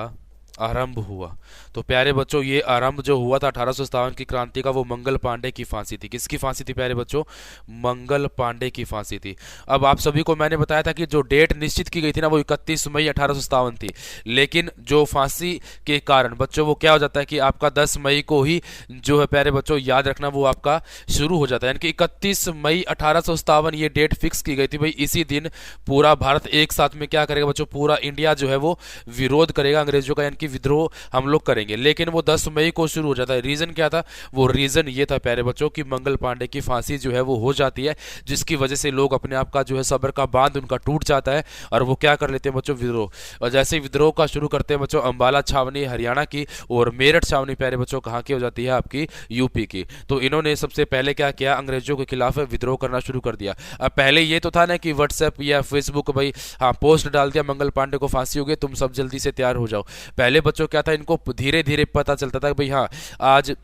आरंभ हुआ? तो प्यारे बच्चों, ये आरंभ जो हुआ था 1857 की क्रांति का, वो मंगल पांडे की फांसी थी। किसकी फांसी थी प्यारे बच्चों? मंगल पांडे की फांसी थी। अब आप सभी को मैंने बताया था कि जो डेट निश्चित की गई थी ना, वो 31 मई 1857 थी। लेकिन जो फांसी के कारण बच्चों वो क्या हो जाता है कि आपका 10 मई को ही जो है प्यारे बच्चों, याद रखना, वो आपका शुरू हो जाता है। यानी कि 31 मई 1857 ये डेट फिक्स की गई थी। भाई इसी दिन पूरा भारत एक साथ में क्या करेगा बच्चों? पूरा इंडिया जो है वो विरोध करेगा अंग्रेजों का, यानी कि विद्रोह हम लोग करेंगे। लेकिन वो 10 मई को शुरू हो जाता है। रीजन क्या था? वो रीजन ये था प्यारे बच्चों कि मंगल पांडे की फांसी जो है वो हो जाती है, जिसकी वजह से लोग अपने आप का जो है सब्र का बांध उनका टूट जाता है, और वो क्या कर लेते हैं बच्चों? विद्रोह। और जैसे ही विद्रोह का शुरू करते हैं बच्चों, अंबाला छावनी हरियाणा की और मेरठ छावनी प्यारे बच्चों कहाँ की हो जाती है? आपकी यूपी की। तो इन्होंने सबसे पहले क्या किया? अंग्रेजों के खिलाफ विद्रोह करना शुरू कर दिया। अब पहले ये तो था ना कि व्हाट्सएप या फेसबुक भाई हाँ पोस्ट डाल दिया, मंगल पांडे को फांसी हो गई, तुम सब जल्दी से तैयार हो जाओ। पहले बच्चों क्या था? इनको धीरे धीरे पता चलता था कि भाई हाँ आज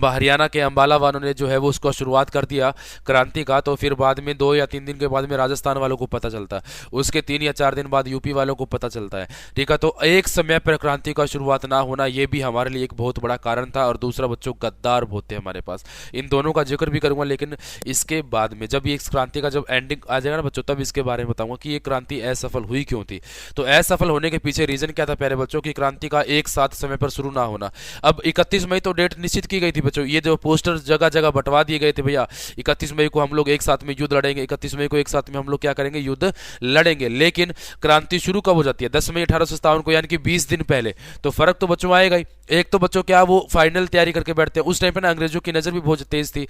हरियाणा के अंबाला वालों ने जो है वो उसको शुरुआत कर दिया क्रांति का, तो फिर बाद में 2 या 3 दिन के बाद में राजस्थान वालों को पता चलता है, उसके 3 या 4 दिन बाद यूपी वालों को पता चलता है, ठीक है। तो एक समय पर क्रांति का शुरुआत ना होना ये भी हमारे लिए एक बहुत बड़ा कारण था। और दूसरा बच्चों, गद्दार बहुत थे हमारे पास। इन दोनों का जिक्र भी करूंगा, लेकिन इसके बाद में जब ये क्रांति का जब एंडिंग आ जाएगा ना बच्चों, तब इसके बारे में बताऊंगा कि ये क्रांति असफल हुई क्यों थी। तो असफल होने के पीछे रीजन क्या था प्यारे बच्चों? की क्रांति का एक साथ समय पर शुरू ना होना। अब 31 मई तो डेट निश्चित की गई थी बच्चों, ये जो पोस्टर जगह जगह बंटवा दिए गए थे भैया, 31 मई को हम लोग एक साथ में युद्ध लड़ेंगे, 31 मई को एक साथ में हम लोग क्या करेंगे? युद्ध लड़ेंगे। लेकिन क्रांति शुरू कब हो जाती है? 10 मई 1857 को, यानी कि 20 दिन पहले। तो फर्क तो बच्चों आएगा ही। एक तो बच्चों क्या वो फाइनल तैयारी करके बैठते हैं, उस टाइम पे ना अंग्रेजों की नजर भी बहुत तेज थी,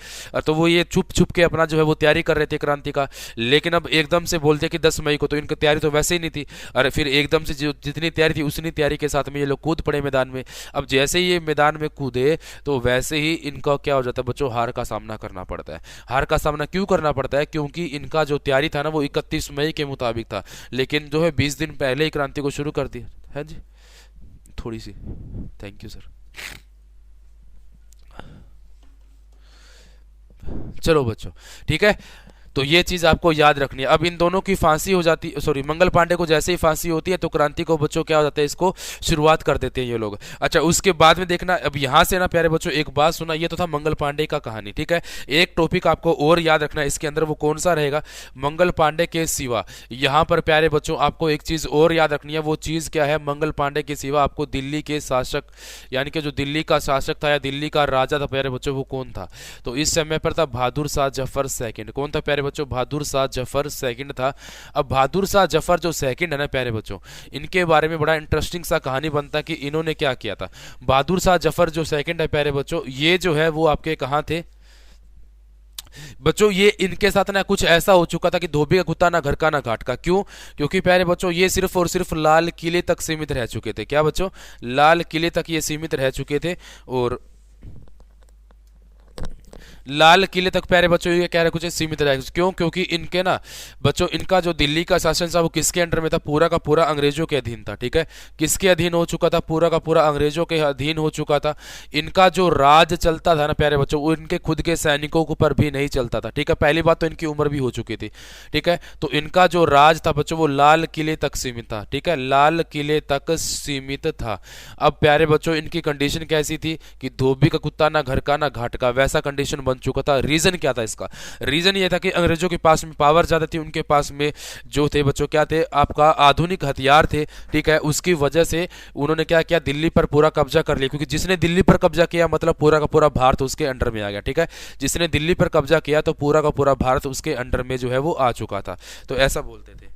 तो वो ये छुप छुप के अपना जो है वो तैयारी कर रहे थे क्रांति का। लेकिन अब एकदम से बोलते कि 10 मई को, तो इनकी तैयारी तो वैसे ही नहीं थी। अरे फिर एकदम से जो जितनी तैयारी थी उतनी तैयारी के साथ में ये लोग कूद पड़े मैदान में। अब जैसे ही ये मैदान में कूदे, तो वैसे ही इनका क्या हो जाता है बच्चों? हार का सामना करना पड़ता है। हार का सामना क्यों करना पड़ता है? क्योंकि इनका जो तैयारी था ना वो 31 मई के मुताबिक था, लेकिन जो है 20 दिन पहले ही क्रांति को शुरू कर दिया है जी। थोड़ी सी थैंक यू सर। चलो बच्चों, ठीक है। तो ये चीज आपको याद रखनी है। अब इन दोनों की फांसी हो जाती, सॉरी, मंगल पांडे को जैसे ही फांसी होती है तो क्रांति को बच्चों क्या हो जाता है? इसको शुरुआत कर देते हैं ये लोग। अच्छा, उसके बाद में देखना, अब यहां से ना प्यारे बच्चों एक बात सुना, ये तो था मंगल पांडे का कहानी, ठीक है। एक टॉपिक आपको और याद रखना है इसके अंदर, वो कौन सा रहेगा? मंगल पांडे के सिवा यहाँ पर प्यारे बच्चों आपको एक चीज और याद रखनी है। वो चीज क्या है? मंगल पांडे के सिवा आपको दिल्ली के शासक, यानी कि जो दिल्ली का शासक था या दिल्ली का राजा था प्यारे बच्चों, वो कौन था? तो इस समय पर था बहादुर शाह जफर सेकंड। कौन था प्यारे बच्चों? बहादुर शाह जफर सेकंड था। अब बहादुर शाह जफर जो सेकंड है ना प्यारे बच्चों, इनके बारे में बड़ा इंटरेस्टिंग सा कहानी बनता है कि इन्होंने क्या किया था। बहादुर शाह जफर जो सेकंड है प्यारे बच्चों, ये जो है वो आपके कहाँ थे बच्चों? ये इनके साथ ना कुछ ऐसा हो चुका था कि धोबी का कुत्ता ना घर का ना घाट का। क्यों? क्योंकि प्यारे बच्चों ये सिर्फ और सिर्फ लाल किले तक सीमित रह चुके थे। क्या बच्चों? लाल किले तक ये सीमित रह चुके थे। और लाल किले तक प्यारे बच्चों ये कह रहे कुछ सीमित रहे। क्यों? क्योंकि इनके ना बच्चों, इनका जो दिल्ली का शासन था वो किसके अंडर में था? पूरा का पूरा अंग्रेजों के अधीन था, ठीक है। किसके अधीन हो चुका था? पूरा का पूरा अंग्रेजों के अधीन हो चुका था। इनका जो राज चलता था ना प्यारे बच्चों, वो इनके खुद के सैनिकों के ऊपर भी नहीं चलता था, ठीक है। पहली बात तो इनकी उम्र भी हो चुकी थी, ठीक है। तो इनका जो राज था बच्चों वो लाल किले तक सीमित था, ठीक है, लाल किले तक सीमित था। अब प्यारे बच्चों इनकी कंडीशन कैसी थी कि धोबी का कुत्ता ना घर का ना घाट का, वैसा कंडीशन बन चुका था। रीजन क्या था इसका? रीजन ये था कि अंग्रेजों के पास में पावर ज्यादा थी, उनके पास में जो थे बच्चों क्या थे? आपका आधुनिक हथियार थे, ठीक है। उसकी वजह से उन्होंने क्या किया? दिल्ली पर पूरा कब्जा कर लिया, क्योंकि जिसने दिल्ली पर कब्जा किया मतलब पूरा का पूरा भारत उसके अंडर में आ गया, ठीक है। जिसने दिल्ली पर कब्जा किया तो पूरा का पूरा भारत उसके अंडर में जो है वो आ चुका था। तो ऐसा बोलते थे।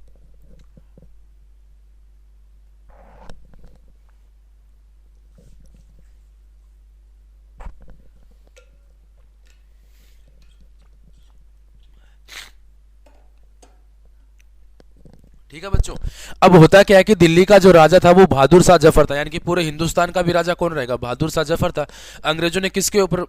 ठीक है बच्चों। अब होता क्या है कि दिल्ली का जो राजा था वो बहादुर शाह जफर था, यानी कि पूरे हिंदुस्तान का भी राजा कौन रहेगा, बहादुर शाह जफर था। अंग्रेजों ने किसके ऊपर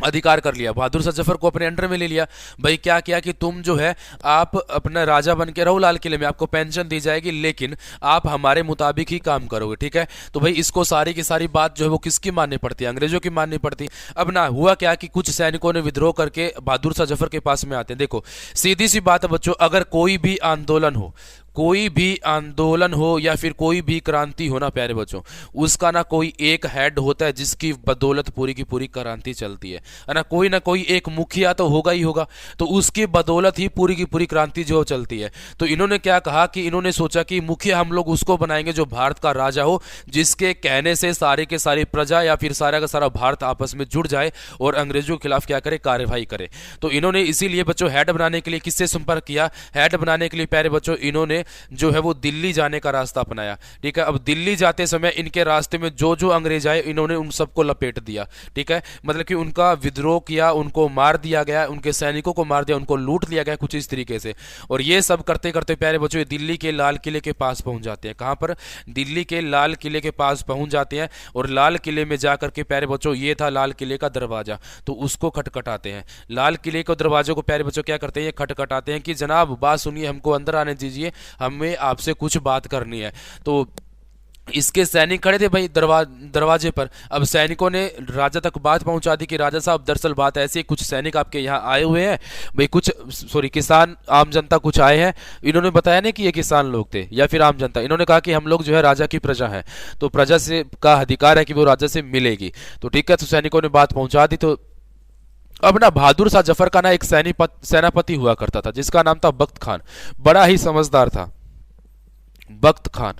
अधिकार कर लिया, बहादुर शाह जफर को अपने अंडर में ले लिया। भाई क्या किया कि तुम जो है आप अपना राजा बन के रहो लाल किले में, आपको पेंशन दी जाएगी, लेकिन आप हमारे मुताबिक ही काम करोगे, ठीक है। तो भाई इसको सारी की सारी बात जो है वो किसकी माननी पड़ती है, अंग्रेजों की माननी पड़ती। अब ना हुआ क्या कि कुछ सैनिकों ने विद्रोह करके बहादुर शाह जफर के पास में आते हैं। देखो सीधी सी बात है बच्चों, अगर कोई भी आंदोलन हो, कोई भी आंदोलन हो या फिर कोई भी क्रांति हो ना प्यारे बच्चों, उसका ना कोई एक हेड होता है जिसकी बदौलत पूरी की पूरी क्रांति चलती है ना कोई एक मुखिया तो होगा ही होगा, तो उसकी बदौलत ही पूरी की पूरी क्रांति जो चलती है। तो इन्होंने क्या कहा कि इन्होंने सोचा कि मुखिया हम लोग उसको बनाएंगे जो भारत का राजा हो, जिसके कहने से सारे के सारी प्रजा या फिर सारा का सारा भारत आपस में जुड़ जाए और अंग्रेजों के खिलाफ क्या करे, कार्यवाही करे। तो इन्होंने इसीलिए बच्चों हेड बनाने के लिए किससे संपर्क किया, हेड बनाने के लिए प्यारे बच्चों इन्होंने जो है वो दिल्ली जाने का रास्ता अपनाया, ठीक है। अब दिल्ली जाते समय इनके रास्ते में जो जो अंग्रेज आए इन्होंने उन सबको लपेट दिया, ठीक है। मतलब कि उनका विद्रोह किया, उनको मार दिया गया, उनके सैनिकों को मार दिया, उनको लूट लिया गया कुछ इस तरीके से। और ये सब करते करते प्यारे बच्चों ये दिल्ली के लाल किले के पास पहुंच जाते हैं। कहां पर, दिल्ली के लाल किले के पास पहुंच जाते हैं। और लाल किले में जाकर के प्यारे बच्चों ये था लाल किले का दरवाजा, तो उसको खटखटाते हैं। लाल किले के दरवाजे को प्यारे बच्चों क्या करते हैं, ये खटखटाते हैं कि जनाब बात सुनिए, हमको अंदर आने दीजिए, हमें आपसे कुछ बात करनी है। तो इसके सैनिक खड़े थे भाई दरवाजे पर। अब सैनिकों ने राजा तक बात पहुंचा दी कि राजा साहब दरअसल बात ऐसी है, कुछ सैनिक आपके यहाँ आए हुए हैं भाई, कुछ सॉरी किसान आम जनता कुछ आए हैं। इन्होंने बताया नहीं कि ये किसान लोग थे या फिर आम जनता, इन्होंने कहा कि हम लोग जो है राजा की प्रजा है, तो प्रजा से का अधिकार है कि वो राजा से मिलेगी। तो ठीक है, तो सैनिकों ने बात पहुंचा दी। तो अब ना बहादुर शाह जफर का ना एक सेनापति हुआ करता था जिसका नाम था बख्त खान, बड़ा ही समझदार था बख्त खान,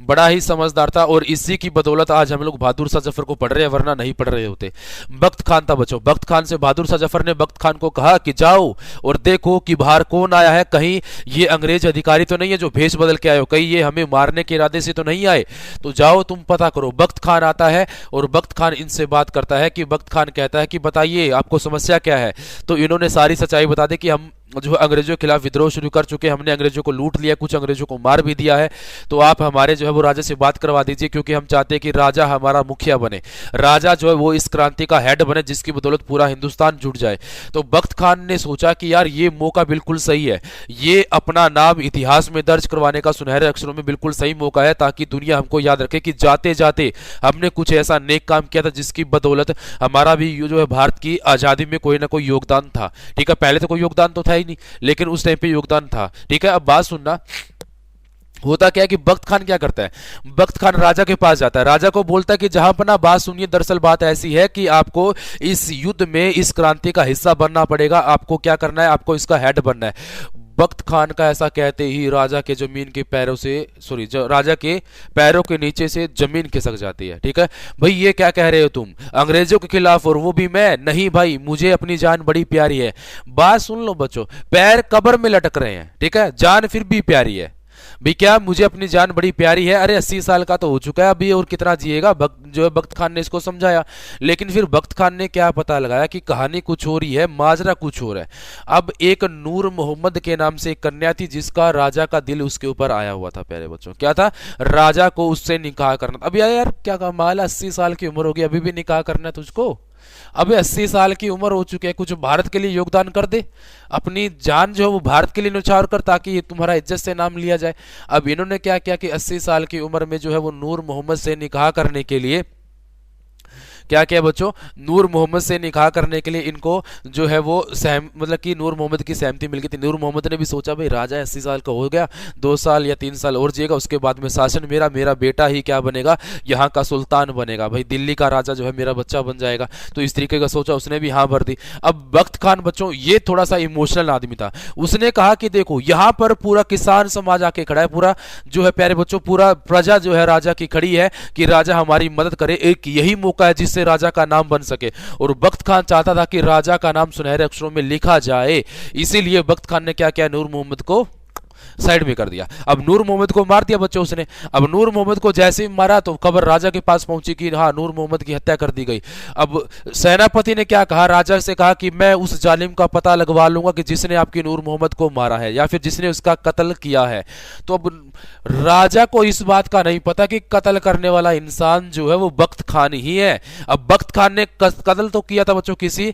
बड़ा ही समझदार था। और इसी की बदौलत आज हम लोग बहादुर शाह जफर को पढ़ रहे हैं, वरना नहीं पढ़ रहे होते। बख्त खान था बच्चों, बख्त खान से बहादुर शाह जफर ने बख्त खान को कहा कि जाओ और देखो कि बाहर कौन आया है, कहीं ये अंग्रेज अधिकारी तो नहीं है जो भेष बदल के आए हो, कहीं ये हमें मारने के इरादे से तो नहीं आए, तो जाओ तुम पता करो। बख्त खान आता है और बख्त खान इनसे बात करता है कि बख्त खान कहता है कि बताइए आपको समस्या क्या है। तो इन्होंने सारी सच्चाई बता दी कि हम जो अंग्रेजों के खिलाफ विद्रोह शुरू कर चुके, हमने अंग्रेजों को लूट लिया, कुछ अंग्रेजों को मार भी दिया है, तो आप हमारे जो है वो राजा से बात करवा दीजिए, क्योंकि हम चाहते हैं कि राजा हमारा मुखिया बने, राजा जो है वो इस क्रांति का हेड बने, जिसकी बदौलत पूरा हिंदुस्तान जुट जाए। तो बख्त खान ने सोचा कि यार ये मौका बिल्कुल सही है, ये अपना नाम इतिहास में दर्ज करवाने का सुनहरे अक्षरों में बिल्कुल सही मौका है, ताकि दुनिया हमको याद रखे कि जाते जाते हमने कुछ ऐसा नेक काम किया था जिसकी बदौलत हमारा भी जो है भारत की आजादी में कोई ना कोई योगदान था, ठीक है। पहले तो कोई योगदान तो था ही नहीं, लेकिन उस टाइम पे योगदान था, ठीक है। अब बात सुनना, होता क्या है कि बख्त खान क्या करता है, बख्त खान राजा के पास जाता है, राजा को बोलता है कि जहां पना बात सुनिए, दरअसल बात ऐसी है कि आपको इस युद्ध में इस क्रांति का हिस्सा बनना पड़ेगा, आपको क्या करना है, आपको इसका हेड बनना है। बख्त खान का ऐसा कहते ही राजा के जमीन के पैरों से राजा के पैरों के नीचे से जमीन खिसक जाती है, ठीक है। भाई ये क्या कह रहे हो तुम अंग्रेजों के खिलाफ, और वो भी मैं, नहीं भाई मुझे अपनी जान बड़ी प्यारी है। बात सुन लो बच्चों, पैर कब्र में लटक रहे हैं, ठीक है, जान फिर भी प्यारी है भाई, क्या मुझे अपनी जान बड़ी प्यारी है, अरे 80 साल का तो हो चुका है अभी और कितना जिएगा, जो है बख्त खान ने इसको समझाया। लेकिन फिर बख्त खान ने क्या पता लगाया कि कहानी कुछ हो रही है, माजरा कुछ हो रहा है। अब एक नूर मोहम्मद के नाम से एक कन्या थी जिसका राजा का दिल उसके ऊपर आया हुआ था प्यारे बच्चों, क्या था, राजा को उससे निकाह करना। अब यार क्या कमाल, 80 साल की उम्र होगी अभी भी निकाह करना है तुझको, अबे 80 साल की उम्र हो चुकी है, कुछ भारत के लिए योगदान कर दे, अपनी जान जो है वो भारत के लिए न्यौछावर कर, ताकि ये तुम्हारा इज्जत से नाम लिया जाए। अब इन्होंने क्या किया कि 80 साल की उम्र में जो है वो नूर मोहम्मद से निकाह करने के लिए क्या किया बच्चों, नूर मोहम्मद से निकाह करने के लिए इनको जो है वो मतलब कि नूर मोहम्मद की सहमति मिल गई थी। नूर मोहम्मद ने भी सोचा भाई राजा 80 साल का हो गया, 2 साल या 3 साल और जिएगा, उसके बाद में शासन मेरा बेटा ही क्या बनेगा, यहाँ का सुल्तान बनेगा, भाई दिल्ली का राजा जो है मेरा बच्चा बन जाएगा। तो इस तरीके का सोचा, उसने भी हाँ भर दी। अब बख्त खान बच्चों ये थोड़ा सा इमोशनल आदमी था, उसने कहा कि देखो यहाँ पर पूरा किसान समाज आके खड़ा है, पूरा जो है प्यारे बच्चों पूरा प्रजा जो है राजा की खड़ी है कि राजा हमारी मदद करे, एक यही मौका है जिससे राजा का नाम बन सके। और बख्त खान चाहता था कि राजा का नाम सुनहरे अक्षरों में लिखा जाए, इसीलिए बख्त खान ने क्या किया, नूर मोहम्मद को साइड में कर दिया। अब नूर मोहम्मद को मार दिया बच्चों उसने। अब नूर मोहम्मद को जैसे ही मारा तो खबर राजा के पास पहुंची कि हाँ नूर मोहम्मद की हत्या कर दी गई। अब सेनापति ने क्या कहा, राजा से कहा कि मैं उस जालिम का पता लगवा लूंगा कि जिसने आपकी नूर मोहम्मद को मारा है या फिर जिसने उसका कत्ल किया है। तो अब राजा को इस बात का नहीं पता कि कत्ल करने वाला इंसान जो है वो बख्त खान ही है। अब बख्त खान ने कत्ल तो किया था बच्चों किसी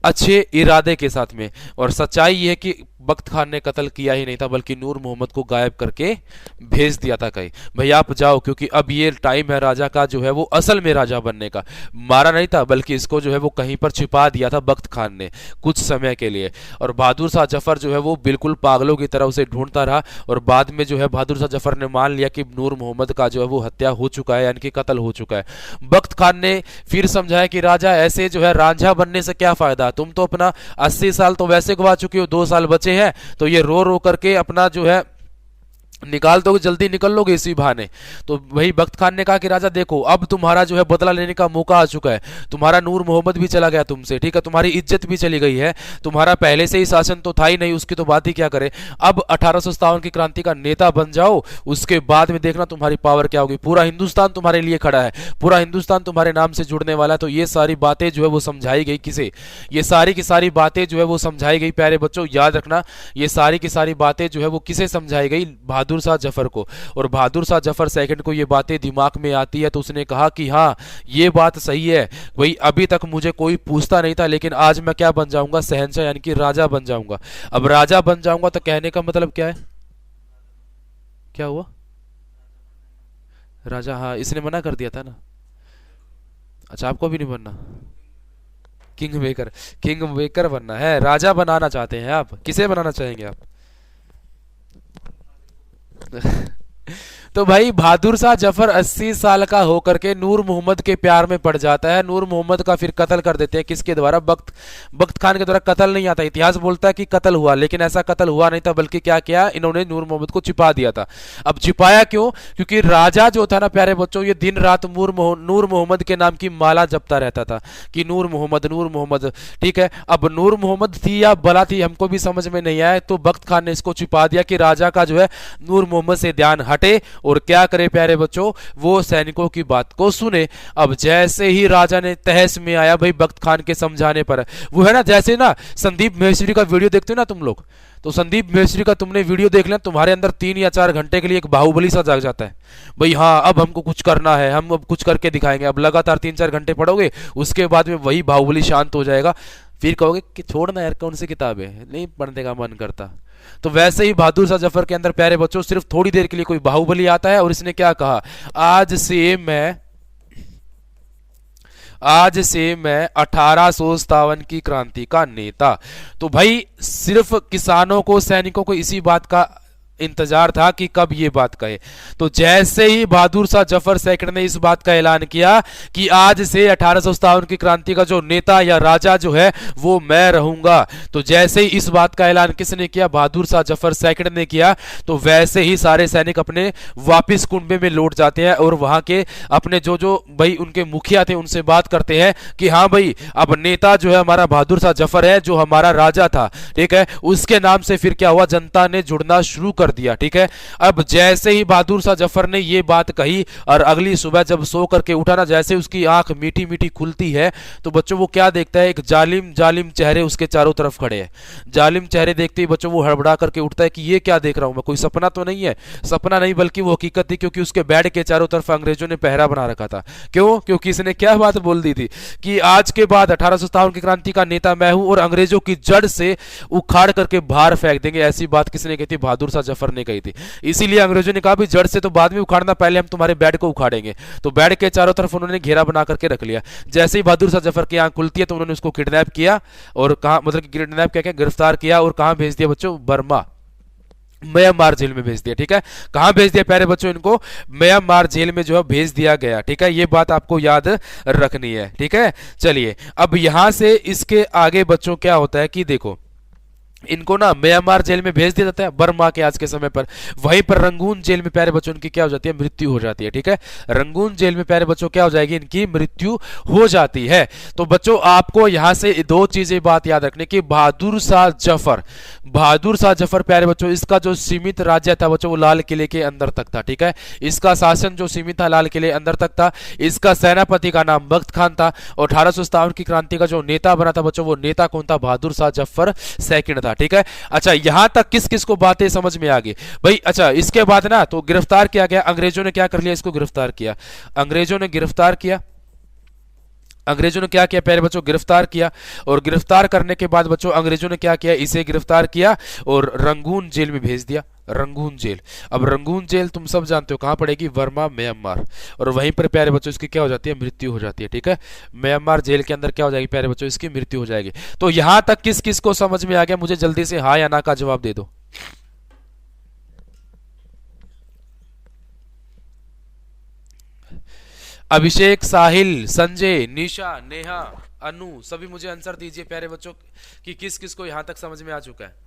अच्छे इरादे के साथ में, और सच्चाई ये है कि बख्त खान ने कत्ल किया ही नहीं था बल्कि नूर मोहम्मद को गायब करके भेज दिया था कहीं, भाई आप जाओ, क्योंकि अब ये टाइम है राजा का जो है वो असल में राजा बनने का। मारा नहीं था बल्कि इसको जो है वो कहीं पर छिपा दिया था बख्त खान ने कुछ समय के लिए। और बहादुर शाह जफर जो है वो बिल्कुल पागलों की तरह उसे ढूंढता रहा, और बाद में जो है बहादुर शाह जफर ने मान लिया कि नूर मोहम्मद का जो है वो हत्या हो चुका है, यानी कि कत्ल हो चुका है। बख्त खान ने फिर समझाया कि राजा ऐसे जो है रांझा बनने से क्या फायदा, तुम तो अपना 80 साल तो वैसे गवा चुके हो, 2 साल बचे हैं, तो ये रो रो करके अपना जो है निकाल दोगे, जल्दी निकल लोगे इसी बहाने। तो वही बख्त खान ने कहा कि राजा देखो अब तुम्हारा जो है बदला लेने का मौका आ चुका है, तुम्हारा नूर मोहम्मद भी चला गया तुमसे, ठीक है, तुम्हारी इज्जत भी चली गई है, तुम्हारा पहले से ही शासन तो था ही नहीं, उसकी तो बात ही क्या करे। अब 1857 की क्रांति का नेता बन जाओ, उसके बाद में देखना तुम्हारी पावर क्या होगी, पूरा हिंदुस्तान तुम्हारे लिए खड़ा है, पूरा हिंदुस्तान तुम्हारे नाम से जुड़ने वाला है। तो ये सारी बातें जो है वो समझाई गई किसे, ये सारी की सारी बातें जो है वो समझाई गई, प्यारे बच्चों याद रखना, ये सारी की सारी बातें जो है वो किसे समझाई गई, बहादुर शाह जफर को। और बहादुर शाह जफर सेकंड को ये बातें दिमाग में आती है तो उसने कहा कि हाँ ये बात सही है, भाई अभी तक मुझे कोई पूछता नहीं था लेकिन आज मैं क्या बन जाऊंगा, शहंशाह यानी कि राजा बन जाऊंगा। अब राजा बन जाऊंगा तो कहने का मतलब क्या है, क्या हुआ, राजा, हाँ इसने मना कर दिया था ना। अच्छा आपको भी नहीं बनना, किंग मेकर, किंग मेकर बनना है, राजा बनाना चाहते हैं आप, किसे बनाना चाहेंगे आप? तो भाई बहादुर शाह जफर 80 साल का होकर के नूर मोहम्मद के प्यार में पड़ जाता है। नूर मोहम्मद का फिर कत्ल कर देते हैं, किसके द्वारा, बख्त खान के द्वारा। कत्ल नहीं आता, इतिहास बोलता है कि कत्ल हुआ, लेकिन ऐसा कत्ल हुआ नहीं था, बल्कि क्या किया इन्होंने, नूर मोहम्मद को छिपा दिया था। अब छिपाया क्यों, क्योंकि राजा जो था ना प्यारे बच्चों, ये दिन रात नूर मोहम्मद के नाम की माला जपता रहता था कि नूर मोहम्मद नूर मोहम्मद, ठीक है। अब नूर मोहम्मद थी या बला थी हमको भी समझ में नहीं आया, तो बख्त खान ने इसको छिपा दिया कि राजा का जो है नूर मोहम्मद से ध्यान हटे और क्या करे प्यारे बच्चों, वो सैनिकों की बात को सुने। अब जैसे ही राजा ने तहस में आया भाई बख्त खान के समझाने पर, वो है ना जैसे ना संदीप महेश्वरी का वीडियो देखते हो ना तुम लोग, तो संदीप महेश्वरी का तुमने वीडियो देख लिया, तुम्हारे अंदर 3 या 4 घंटे के लिए एक बाहुबली सा जाग जाता है, भाई हाँ अब हमको कुछ करना है, हम अब कुछ करके दिखाएंगे। अब लगातार 3-4 घंटे पढ़ोगे, उसके बाद में वही बाहुबली शांत हो जाएगा, फिर कहोगे कि छोड़ना यार कौन सी किताब है, नहीं पढ़ने का मन करता। तो वैसे ही बहादुर शाह जफर के अंदर प्यारे बच्चों सिर्फ थोड़ी देर के लिए कोई बाहुबली आता है और इसने क्या कहा, आज से मैं 1857 की क्रांति का नेता। तो भाई सिर्फ किसानों को, सैनिकों को इसी बात का इंतजार था कि कब ये बात कहे। तो जैसे ही बहादुर शाह जफर सेकंड ने इस बात का ऐलान किया कि आज से 1857 की क्रांति का जो नेता या राजा जो है वो मैं रहूंगा, तो जैसे ही इस बात का ऐलान किसने किया, बहादुर शाह जफर सेकंड ने किया, तो वैसे ही सारे सैनिक अपने वापिस कुनबे में लौट जाते हैं और वहां के अपने जो जो भाई उनके मुखिया थे उनसे बात करते हैं कि हाँ भाई अब नेता जो है हमारा बहादुर शाह जफर है, जो हमारा राजा था, ठीक है, उसके नाम से फिर क्या हुआ, जनता ने जुड़ना शुरू कर दिया, ठीक है। अब जैसे ही बहादुर शाह जफर ने ये बात कही और अगली सुबह जब सो करके उठा ना, जैसे उसकी आंख मीठी मीठी खुलती है तो बच्चों वो क्या देखता है, एक जालिम जालिम चेहरे उसके चारों तरफ खड़े हैं। जालिम चेहरे देखते ही बच्चों वो हड़बड़ा करके उठता है कि ये क्या देख रहा हूं मैं, कोई सपना तो नहीं है। सपना नहीं बल्कि वो हकीकत थी, क्योंकि उसके बेड के चारों तरफ अंग्रेजों ने पहरा बना रखा था। क्यों, क्योंकि इसने क्या बात बोल दी थी कि आज के बाद 1857 की क्रांति का नेता मैं हूं और अंग्रेजों की जड़ से उखाड़ करके बाहर फेंक देंगे। ऐसी बात किसने कही थी, बहादुर शाह जफर ने कही थी। इसीलिए अंग्रेजों ने कहा भी जड़ से तो बाद में उखाड़ना, पहले हम तुम्हारे बेड को उखाड़ेंगे। तो बेड के चारों तरफ उन्होंने घेरा बना करके रख लिया। जैसे ही बहादुर शाह जफर की आंख खुलती है तो उन्होंने उसको किडनैप किया और कहा, मतलब कि किडनैप क्या, गिरफ्तार किया और कहां भेज दिया बच्चों, बर्मा, म्यांमार जेल में भेज दिया, ठीक है। कहां भेज दिया प्यारे बच्चों, इनको म्यांमार जेल में जो है भेज दिया गया, ठीक है। ये बात आपको याद रखनी है, ठीक है। चलिए अब यहां से इसके आगे बच्चों क्या होता है कि देखो इनको ना म्यांमार जेल में भेज दिया जाता है बर्मा के आज के समय पर। वहीं पर रंगून जेल में प्यारे बच्चों इनकी क्या हो जाती है, मृत्यु हो जाती है। ठीक है, रंगून जेल में प्यारे बच्चों क्या हो जाएगी, इनकी मृत्यु हो जाती है। तो बच्चों आपको यहां से दो चीजें बात याद रखने की, बहादुर शाह जफर, बहादुर शाह जफर प्यारे बच्चों इसका जो सीमित राज्य था बच्चों वो लाल किले के अंदर तक था। ठीक है, इसका शासन जो सीमित था लाल किले अंदर तक था। इसका सेनापति का नाम बख्त खान था और 1857 की क्रांति का जो नेता बना था बच्चों वो नेता कौन था, बहादुर शाह जफर सेकंड था। ठीक है, अच्छा यहां तक किस किस को बातें समझ में आ गई भाई। अच्छा इसके बाद ना तो गिरफ्तार किया गया, अंग्रेजों ने क्या कर लिया, इसको गिरफ्तार किया, अंग्रेजों ने गिरफ्तार किया, अंग्रेजों ने क्या किया प्यारे बच्चों, गिरफ्तार किया। और गिरफ्तार करने के बाद बच्चों अंग्रेजों ने क्या किया, इसे गिरफ्तार किया और रंगून जेल में भेज दिया, रंगून जेल। अब रंगून जेल तुम सब जानते हो कहां पड़ेगी, वर्मा म्यांमार। और वहीं पर प्यारे बच्चों इसकी क्या हो जाती है, मृत्यु हो जाती है। ठीक है, म्यांमार जेल के अंदर क्या हो जाएगी प्यारे बच्चों, इसकी मृत्यु हो जाएगी। तो यहां तक किस किस को समझ में आ गया, मुझे जल्दी से हाँ या ना का जवाब दे दो। अभिषेक, साहिल, संजय, निशा, नेहा, अनु, सभी मुझे आंसर दीजिए प्यारे बच्चों कि किस किस को यहां तक समझ में आ चुका है।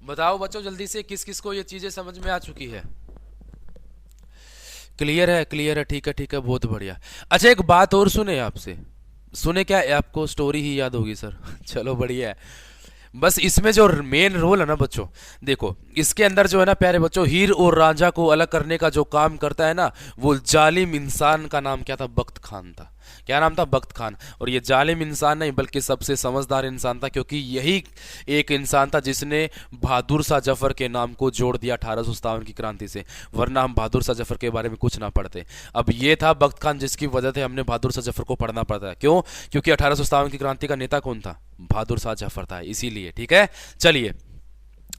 बताओ बच्चों जल्दी से किस किस को ये चीजें समझ में आ चुकी है। क्लियर है, क्लियर है, ठीक है, ठीक है, बहुत बढ़िया। अच्छा एक बात और सुने आपसे, सुने क्या, आपको स्टोरी ही याद होगी सर चलो बढ़िया है। बस इसमें जो मेन रोल है ना बच्चों, देखो इसके अंदर जो है ना प्यारे बच्चों, हीर और रांझा को अलग करने का जो काम करता है ना, वो जालिम इंसान का नाम क्या था, बख्त खान था। क्या नाम था, बख्त खान। और ये जालिम इंसान नहीं बल्कि सबसे समझदार इंसान था, क्योंकि यही एक इंसान था जिसने बहादुर शाह जफर के नाम को जोड़ दिया 1857 की क्रांति से, वरना हम बहादुर शाह जफर के बारे में कुछ ना पढ़ते। अब ये था बख्त खान जिसकी वजह से हमने बहादुर शाह जफर को पढ़ना पड़ता है। क्यों, क्योंकि 1857 की क्रांति का नेता कौन था, बहादुर शाह जफर था, इसीलिए। ठीक है, चलिए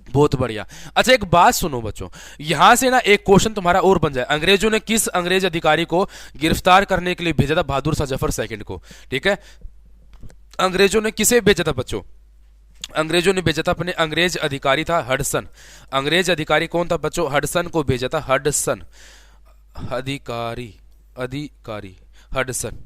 बहुत बढ़िया। अच्छा एक बात सुनो बच्चों, यहां से ना एक क्वेश्चन तुम्हारा और बन जाए, अंग्रेजों ने किस अंग्रेज अधिकारी को गिरफ्तार करने के लिए भेजा था, बहादुर शाह जफर सेकंड को। ठीक है, अंग्रेजों ने किसे भेजा था बच्चों, अंग्रेजों ने भेजा था अपने अंग्रेज अधिकारी था हडसन। अंग्रेज अधिकारी कौन था बच्चों, हडसन को भेजा था, हडसन अधिकारी, अधिकारी हडसन।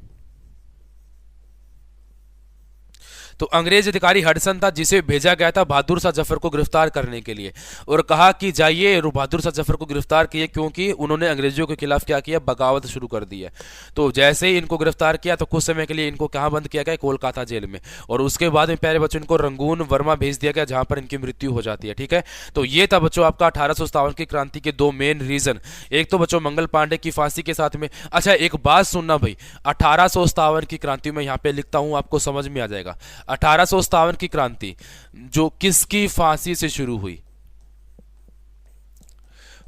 तो अंग्रेज अधिकारी हडसन था जिसे भेजा गया था बहादुर शाह जफर को गिरफ्तार करने के लिए, और कहा कि जाइए और बहादुर शाह जफर को गिरफ्तार किए, क्योंकि उन्होंने अंग्रेजों के खिलाफ क्या किया, बगावत शुरू कर दी है। तो जैसे ही इनको गिरफ्तार किया तो कुछ समय के लिए इनको कहां बंद किया गया, कोलकाता जेल में। और उसके बाद में प्यारे बच्चों इनको रंगून वर्मा भेज दिया गया, जहां पर इनकी मृत्यु हो जाती है। ठीक है, तो ये था बच्चों आपका 1857 की क्रांति के दो मेन रीजन। एक तो बच्चों मंगल पांडे की फांसी के साथ में। अच्छा एक बात सुनना भाई, 1857 की क्रांति में यहां पे लिखता हूं, आपको समझ में आ जाएगा। 1857 की क्रांति जो किसकी फांसी से शुरू हुई,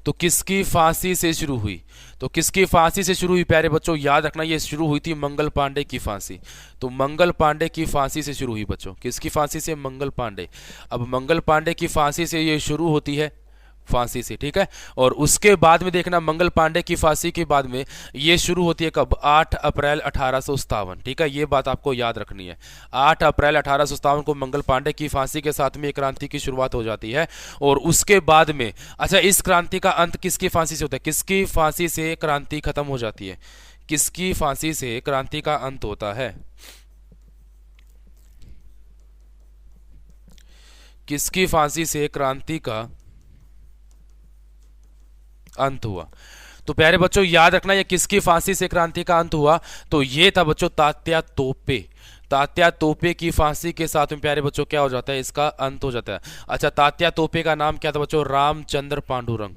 तो किसकी फांसी से शुरू हुई, तो किसकी फांसी से शुरू हुई प्यारे बच्चों, याद रखना ये शुरू हुई थी मंगल पांडे की फांसी। तो मंगल पांडे की फांसी से शुरू हुई बच्चों, किसकी फांसी से, मंगल पांडे। अब मंगल पांडे की फांसी से ये शुरू होती है, फांसी से। ठीक है, और उसके बाद में देखना मंगल पांडे की फांसी के बाद में ये शुरू होती है कब, 8 अप्रैल 1857। ठीक है, ये बात आपको याद रखनी है, 8 अप्रैल 1857 को मंगल पांडे की फांसी के साथ में क्रांति की शुरुआत हो जाती है। और उसके बाद में अच्छा इस क्रांति का अंत किसकी फांसी से होता है, किसकी फांसी से क्रांति खत्म हो जाती है, किसकी फांसी से क्रांति का अंत होता है, किसकी फांसी से क्रांति का अंत हुआ। तो प्यारे बच्चों याद रखना ये किसकी फांसी से क्रांति का अंत हुआ, तो ये था बच्चों तात्या तोपे। तात्या तोपे की फांसी के साथ में प्यारे बच्चों क्या हो जाता है, इसका अंत हो जाता है। अच्छा तात्या तोपे का नाम क्या था बच्चों, रामचंद्र पांडुरंग,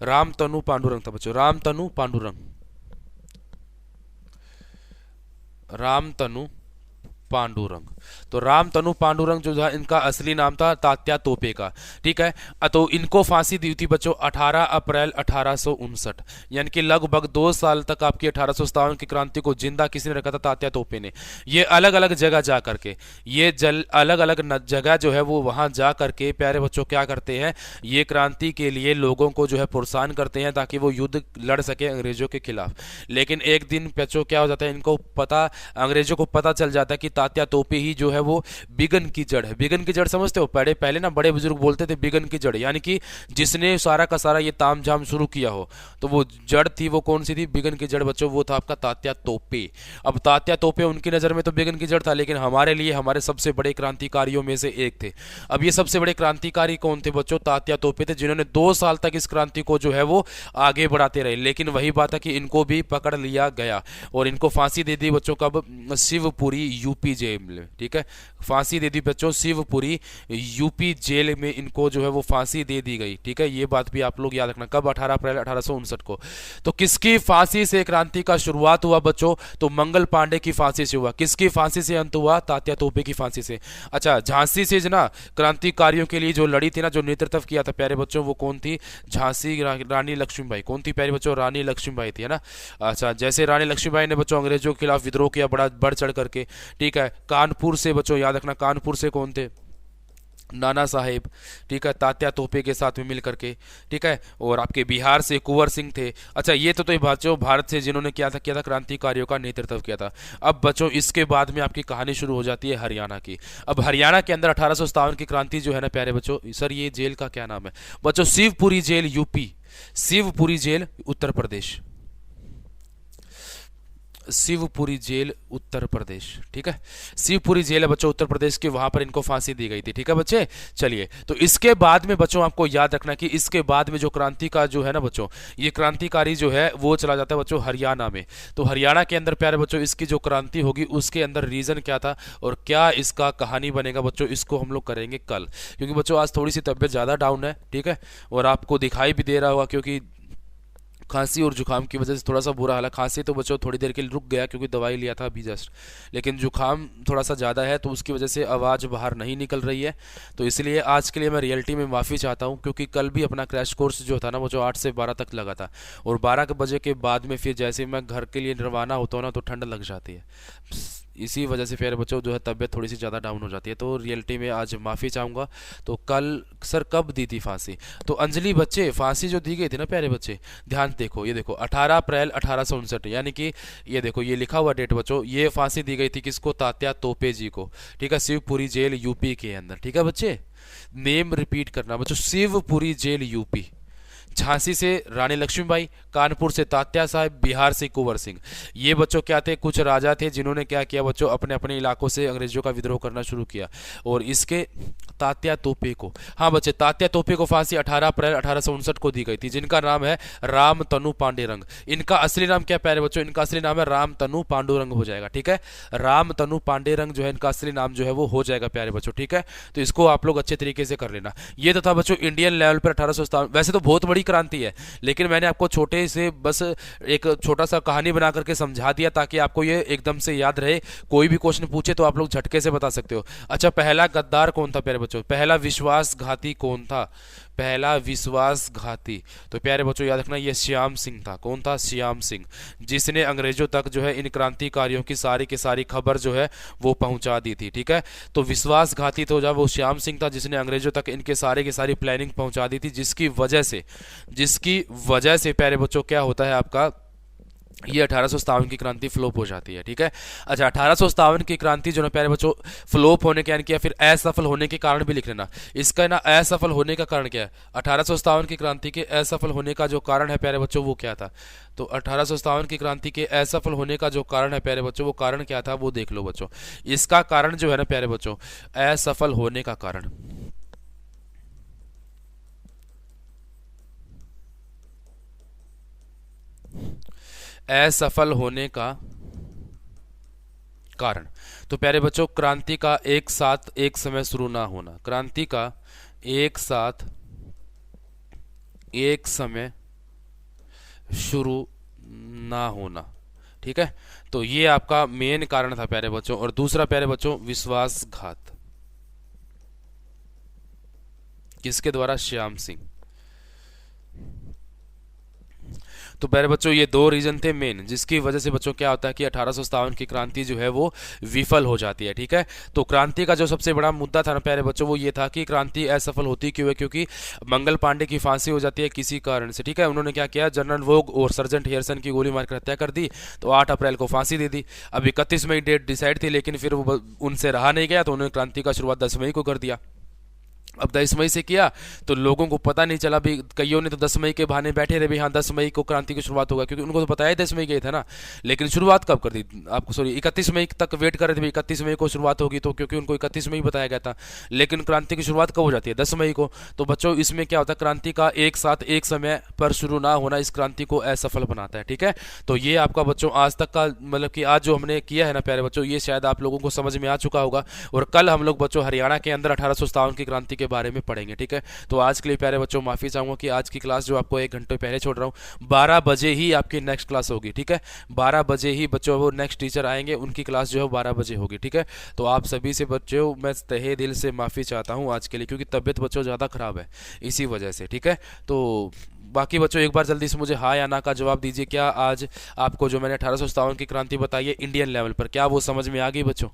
रामतनु पांडुरंग था बच्चों, रामतनु पांडुरंग, रामतनु पांडुरंग। तो रामतनु पांडुरंग जो था इनका असली नाम था तात्या तोपे का। ठीक है। तो इनको फांसी दी थी बच्चों 18 अप्रैल 1859, यानी कि लगभग 2 साल तक आपकी 1857 की क्रांति को जिंदा किसी ने रखा था, तात्या तोपे ने। ये अलग अलग जगह जा करके, ये अलग अलग जगह जो है वो वहां जा करके प्यारे बच्चों क्या करते हैं, ये क्रांति के लिए लोगों को जो है प्रोत्साहन करते हैं ताकि वो युद्ध लड़ सके अंग्रेजों के खिलाफ। लेकिन एक दिन बच्चों क्या हो जाता है, इनको पता, अंग्रेजों को पता चल जाता है कि तात्या तोपे ही जो है वो बिगन की जड़ है। बिगन की जड़ समझते हो, पहले पहले ना बड़े बुजुर्ग बोलते थे बिगन की जड़, यानी कि जिसने सारा का सारा ये तामझाम शुरू किया हो, तो वो जड़ थी वो कौन सी थी, बिगन की जड़ बच्चों, वो था आपका तात्या तोपे। अब तात्या तोपे उनकी नजर में तो बिगन की जड़ था, लेकिन हमारे लिए हमारे सबसे बड़े क्रांतिकारियों में से एक थे। अब ये सबसे बड़े क्रांतिकारी कौन थे बच्चों, तात्या तोपे थे, जिन्होंने 2 साल तक इस क्रांति को जो है वो आगे बढ़ाते रहे। लेकिन वही बात है कि इनको भी पकड़ लिया गया और इनको फांसी दे दी बच्चों कब, शिवपुरी यूपी जेल में। ठीक है, फांसी दे दी बच्चों शिवपुरी यूपी जेल में, इनको जो है वो फांसी दे दी गई। ठीक है, ये बात भी आप लोग याद रखना, कब, 18 अप्रैल 1859 को। तो किसकी फांसी से क्रांति का शुरुआत हुआ बच्चों, तो मंगल पांडे की फांसी से हुआ। किसकी फांसी से अंत हुआ, तात्या तोपे की फांसी से। अच्छा, झांसी से ना क्रांतिकारियों के लिए जो लड़ी थी ना, जो नेतृत्व किया था प्यारे बच्चों, वो कौन थी, झांसी रानी लक्ष्मीबाई। कौन थी प्यारे बच्चों, रानी लक्ष्मीबाई थी, है ना। अच्छा, जैसे रानी लक्ष्मीबाई ने बच्चों अंग्रेजों के खिलाफ विद्रोह किया बड़ा बढ़ चढ़ करके। ठीक है, कानपुर से बच्चों याद रखना, कानपुर से कौन थे, नाना साहेब। ठीक है, तात्या तोपे के साथ में मिल करके। ठीक है, और आपके बिहार से कुंवर सिंह थे। अच्छा, ये तो बच्चों भारत से जिन्होंने किया था क्रांतिकारियों का नेतृत्व किया था। अब बच्चों इसके बाद में आपकी कहानी शुरू हो जाती है हरियाणा की। अब हरियाणा के अंदर 1857 की क्रांति जो है ना प्यारे बच्चों, सर ये जेल का क्या नाम है बच्चों, Shivpuri jail UP, Shivpuri jail Uttar Pradesh, Shivpuri jail Uttar Pradesh. ठीक है, शिवपुरी जेल है बच्चों उत्तर प्रदेश की, वहां पर इनको फांसी दी गई थी। ठीक है बच्चे, चलिए, तो इसके बाद में बच्चों आपको याद रखना कि इसके बाद में जो क्रांति का जो है ना बच्चों, ये क्रांतिकारी जो है वो चला जाता है बच्चों हरियाणा में। तो हरियाणा के अंदर प्यारे बच्चों इसकी जो क्रांति होगी उसके अंदर रीजन क्या था और क्या इसका कहानी बनेगा बच्चों, इसको हम लोग करेंगे कल, क्योंकि बच्चों आज थोड़ी सी तबियत ज्यादा डाउन है। ठीक है, और आपको दिखाई भी दे रहा होगा क्योंकि खांसी और जुकाम की वजह से थोड़ा सा बुरा हाल है। खांसी तो बच्चों थोड़ी देर के लिए रुक गया क्योंकि दवाई लिया था अभी जस्ट, लेकिन जुकाम थोड़ा सा ज़्यादा है तो उसकी वजह से आवाज़ बाहर नहीं निकल रही है। तो इसलिए आज के लिए मैं रियलिटी में माफ़ी चाहता हूँ, क्योंकि कल भी अपना क्रैश कोर्स जो था ना वो जो 8 से 12 तक लगा था, और 12 बजे के बाद में फिर जैसे मैं घर के लिए रवाना होता हूँ ना तो ठंड लग जाती है। इसी वजह से प्यारे बच्चों जो है तबीयत थोड़ी सी ज़्यादा डाउन हो जाती है। तो रियलिटी में आज माफ़ी चाहूँगा। तो कल सर कब दी थी फांसी, तो अंजलि बच्चे फांसी जो दी गई थी ना प्यारे बच्चे, ध्यान देखो, ये देखो 18 अप्रैल 1859, यानी कि ये देखो ये लिखा हुआ डेट बच्चों, ये फांसी दी गई थी किसको, तात्या तोपे जी को। ठीक है, शिवपुरी जेल यूपी के अंदर। ठीक है बच्चे, नेम रिपीट करना बच्चों, शिवपुरी जेल यूपी। झांसी से रानी लक्ष्मीबाई, कानपुर से तात्या साहब, बिहार से कुंवर सिंह। ये बच्चों क्या थे, कुछ राजा थे जिन्होंने क्या किया बच्चों, अपने अपने इलाकों से अंग्रेजों का विद्रोह करना शुरू किया। और इसके तात्या तोपे को, हाँ बच्चे, तात्या तोपे को फांसी 18 अप्रैल 1859 को दी गई थी, जिनका नाम है रामतनु पांडेरंग। इनका असली नाम क्या प्यारे बच्चों, इनका असली नाम है रामतनु पांडुरंग हो जाएगा। ठीक है, रामतनु पांडेरंग जो है इनका असली नाम जो है वो हो जाएगा प्यारे बच्चों। ठीक है, तो इसको आप लोग अच्छे तरीके से कर लेना। ये तो था बच्चों इंडियन लेवल पर 1857, वैसे तो बहुत बड़ी क्रांति है, लेकिन मैंने आपको छोटे से बस एक छोटा सा कहानी बना करके समझा दिया ताकि आपको ये एकदम से याद रहे, कोई भी क्वेश्चन पूछे तो आप लोग झटके से बता सकते हो। अच्छा, पहला गद्दार कौन था प्यारे बच्चों, पहला विश्वासघाती कौन था, पहला विश्वासघाती, तो प्यारे बच्चों याद रखना ये श्याम सिंह था। कौन था, श्याम सिंह, जिसने अंग्रेजों तक जो है इन क्रांतिकारियों की सारी खबर जो है वो पहुंचा दी थी। ठीक है, तो विश्वासघाती तो जब वो श्याम सिंह था जिसने अंग्रेजों तक इनके की सारी प्लानिंग पहुंचा दी थी, जिसकी वजह से प्यारे बच्चों क्या होता है आपका, ये 1857 की क्रांति फ्लोप हो जाती है। ठीक है, अच्छा 1857 की क्रांति जो ना प्यारे बच्चों फ्लोप होने के यानी कि या फिर असफल होने के कारण भी लिख लेना। इसका ना असफल होने का कारण क्या है, 1857 की क्रांति के असफल होने का जो कारण है प्यारे बच्चों वो क्या था, तो 1857 की क्रांति के असफल होने का जो कारण है प्यारे बच्चों, वो कारण क्या था वो देख लो बच्चों। इसका कारण जो है ना प्यारे बच्चों, असफल होने का कारण, असफल होने का कारण, तो प्यारे बच्चों क्रांति का एक साथ एक समय शुरू ना होना, क्रांति का एक साथ एक समय शुरू ना होना, ठीक है, तो ये आपका मेन कारण था प्यारे बच्चों। और दूसरा प्यारे बच्चों, विश्वासघात, किसके द्वारा? श्याम सिंह। तो प्यारे बच्चों ये दो रीजन थे मेन, जिसकी वजह से बच्चों क्या होता है कि 1857 की क्रांति जो है वो विफल हो जाती है। ठीक है, तो क्रांति का जो सबसे बड़ा मुद्दा था ना प्यारे बच्चों, वो ये था कि क्रांति असफल होती क्यों है? क्योंकि मंगल पांडे की फांसी हो जाती है किसी कारण से। ठीक है, उन्होंने क्या किया, जनरल वोग और सर्जेंट हेयरसन की गोली मारकर हत्या कर दी, तो 8 अप्रैल को फांसी दे दी। अब 31 मई डेट डिसाइड थी, लेकिन फिर वो उनसे रहा नहीं गया, तो उन्होंने क्रांति का शुरुआत 10 मई को कर दिया। अब 10 मई से किया तो लोगों को पता नहीं चला भी, कईयों ने तो 10 मई के बहाने बैठे रहे भी, हाँ 10 मई को क्रांति की शुरुआत होगा, क्योंकि उनको तो पता है 10 मई गए थे ना। लेकिन शुरुआत कब कर दी आपको, सॉरी 31 मई तक वेट कर रहे थे भी, 31 मई को शुरुआत होगी, तो क्योंकि उनको 31 मई बताया गया था। लेकिन क्रांति की शुरुआत कब हो जाती है? 10 मई को। तो बच्चों इसमें क्या होता है, क्रांति का एक साथ एक समय पर शुरू ना होना इस क्रांति को असफल बनाता है। ठीक है, तो ये आपका बच्चों आज तक का मतलब कि आज जो हमने किया है ना प्यारे बच्चों, ये शायद आप लोगों को समझ में आ चुका होगा। और कल हम लोग बच्चों हरियाणा के अंदर 1857 की क्रांति के बारे में पढ़ेंगे। ठीक है, तो आज के लिए प्यारे बच्चों माफी चाहूंगा कि आज की क्लास जो आपको 1 घंटे पहले छोड़ रहा हूँ, 12 बजे ही आपकी नेक्स्ट क्लास होगी। ठीक है, 12 बजे ही बच्चों वो नेक्स्ट टीचर आएंगे, उनकी क्लास जो है 12 बजे होगी। ठीक है, तो आप सभी से बच्चों मैं तहे दिल से माफी चाहता हूँ आज के लिए, क्योंकि तबीयत बच्चों ज़्यादा खराब है इसी वजह से। ठीक है, तो बाकी बच्चों एक बार जल्दी से मुझे हाँ या ना का जवाब दीजिए, क्या आज आपको जो मैंने 1857 की क्रांति बताई है इंडियन लेवल पर, क्या वो समझ में आ गई बच्चों?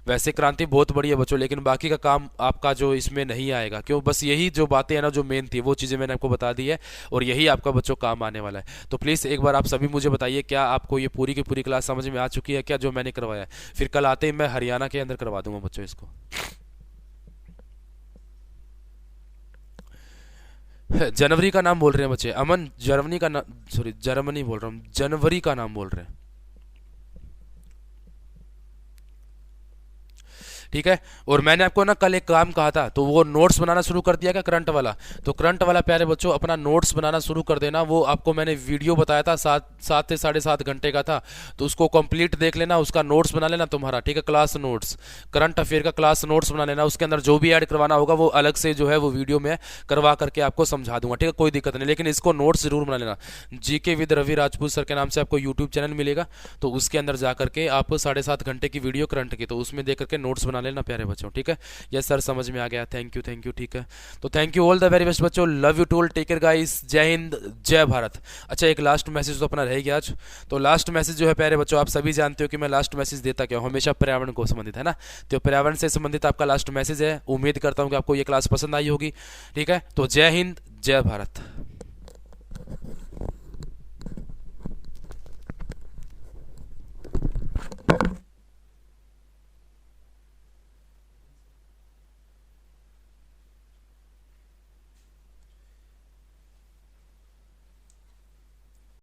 वैसे क्रांति बहुत बड़ी है बच्चों, लेकिन बाकी का काम आपका जो इसमें नहीं आएगा, क्यों? बस यही जो बातें हैं ना जो मेन थी वो चीज़ें मैंने आपको बता दी है, और यही आपका बच्चों काम आने वाला है। तो प्लीज़ एक बार आप सभी मुझे बताइए, क्या आपको ये पूरी की पूरी क्लास समझ में आ चुकी है क्या, जो मैंने करवाया है? फिर कल आते ही मैं हरियाणा के अंदर करवा दूंगा बच्चों इसको। जनवरी का नाम बोल रहे हैं बच्चे, अमन जर्मनी का नाम, सॉरी जर्मनी बोल रहा हूँ, जनवरी का नाम बोल रहे हैं। ठीक है, और मैंने आपको ना कल एक काम कहा था, तो वो नोट्स बनाना शुरू कर दिया क्या करंट वाला? तो करंट वाला प्यारे बच्चों अपना नोट्स बनाना शुरू कर देना। वो आपको मैंने वीडियो बताया था, 7 से 7.5 घंटे का था, तो उसको कंप्लीट देख लेना, उसका नोट्स बना लेना तुम्हारा। ठीक है, क्लास नोट्स, करंट अफेयर का क्लास नोट्स बना लेना, उसके अंदर जो भी ऐड करवाना होगा वो अलग से जो है वो वीडियो में करवा करके आपको समझा दूंगा। ठीक है, कोई दिक्कत नहीं, लेकिन इसको नोट्स जरूर बना लेना। GK with Ravi Rajput sir के नाम से आपको यूट्यूब चैनल मिलेगा, तो उसके अंदर जा करके आप 7.5 घंटे की वीडियो करंट की, तो उसमें देख करके नोट्स बना लेना प्यारे बच्चों। ठीक है, यस सर समझ में आ गया, थैंक यू थैंक यू। ठीक है, तो thank you all the very best बच्चों, love you too, take care guys, जय हिंद जय भारत। अच्छा एक लास्ट मैसेज तो अपना रह गया आज, तो लास्ट मैसेज जो है प्यारे बच्चों, आप सभी जानते हो कि मैं लास्ट मैसेज देता क्या हूं, हमेशा पर्यावरण को संबंधित है ना, तो पर्यावरण से संबंधित आपका लास्ट मैसेज है। उम्मीद करता हूं कि आपको ये क्लास पसंद आई होगी। ठीक है, तो जय हिंद जय भारत।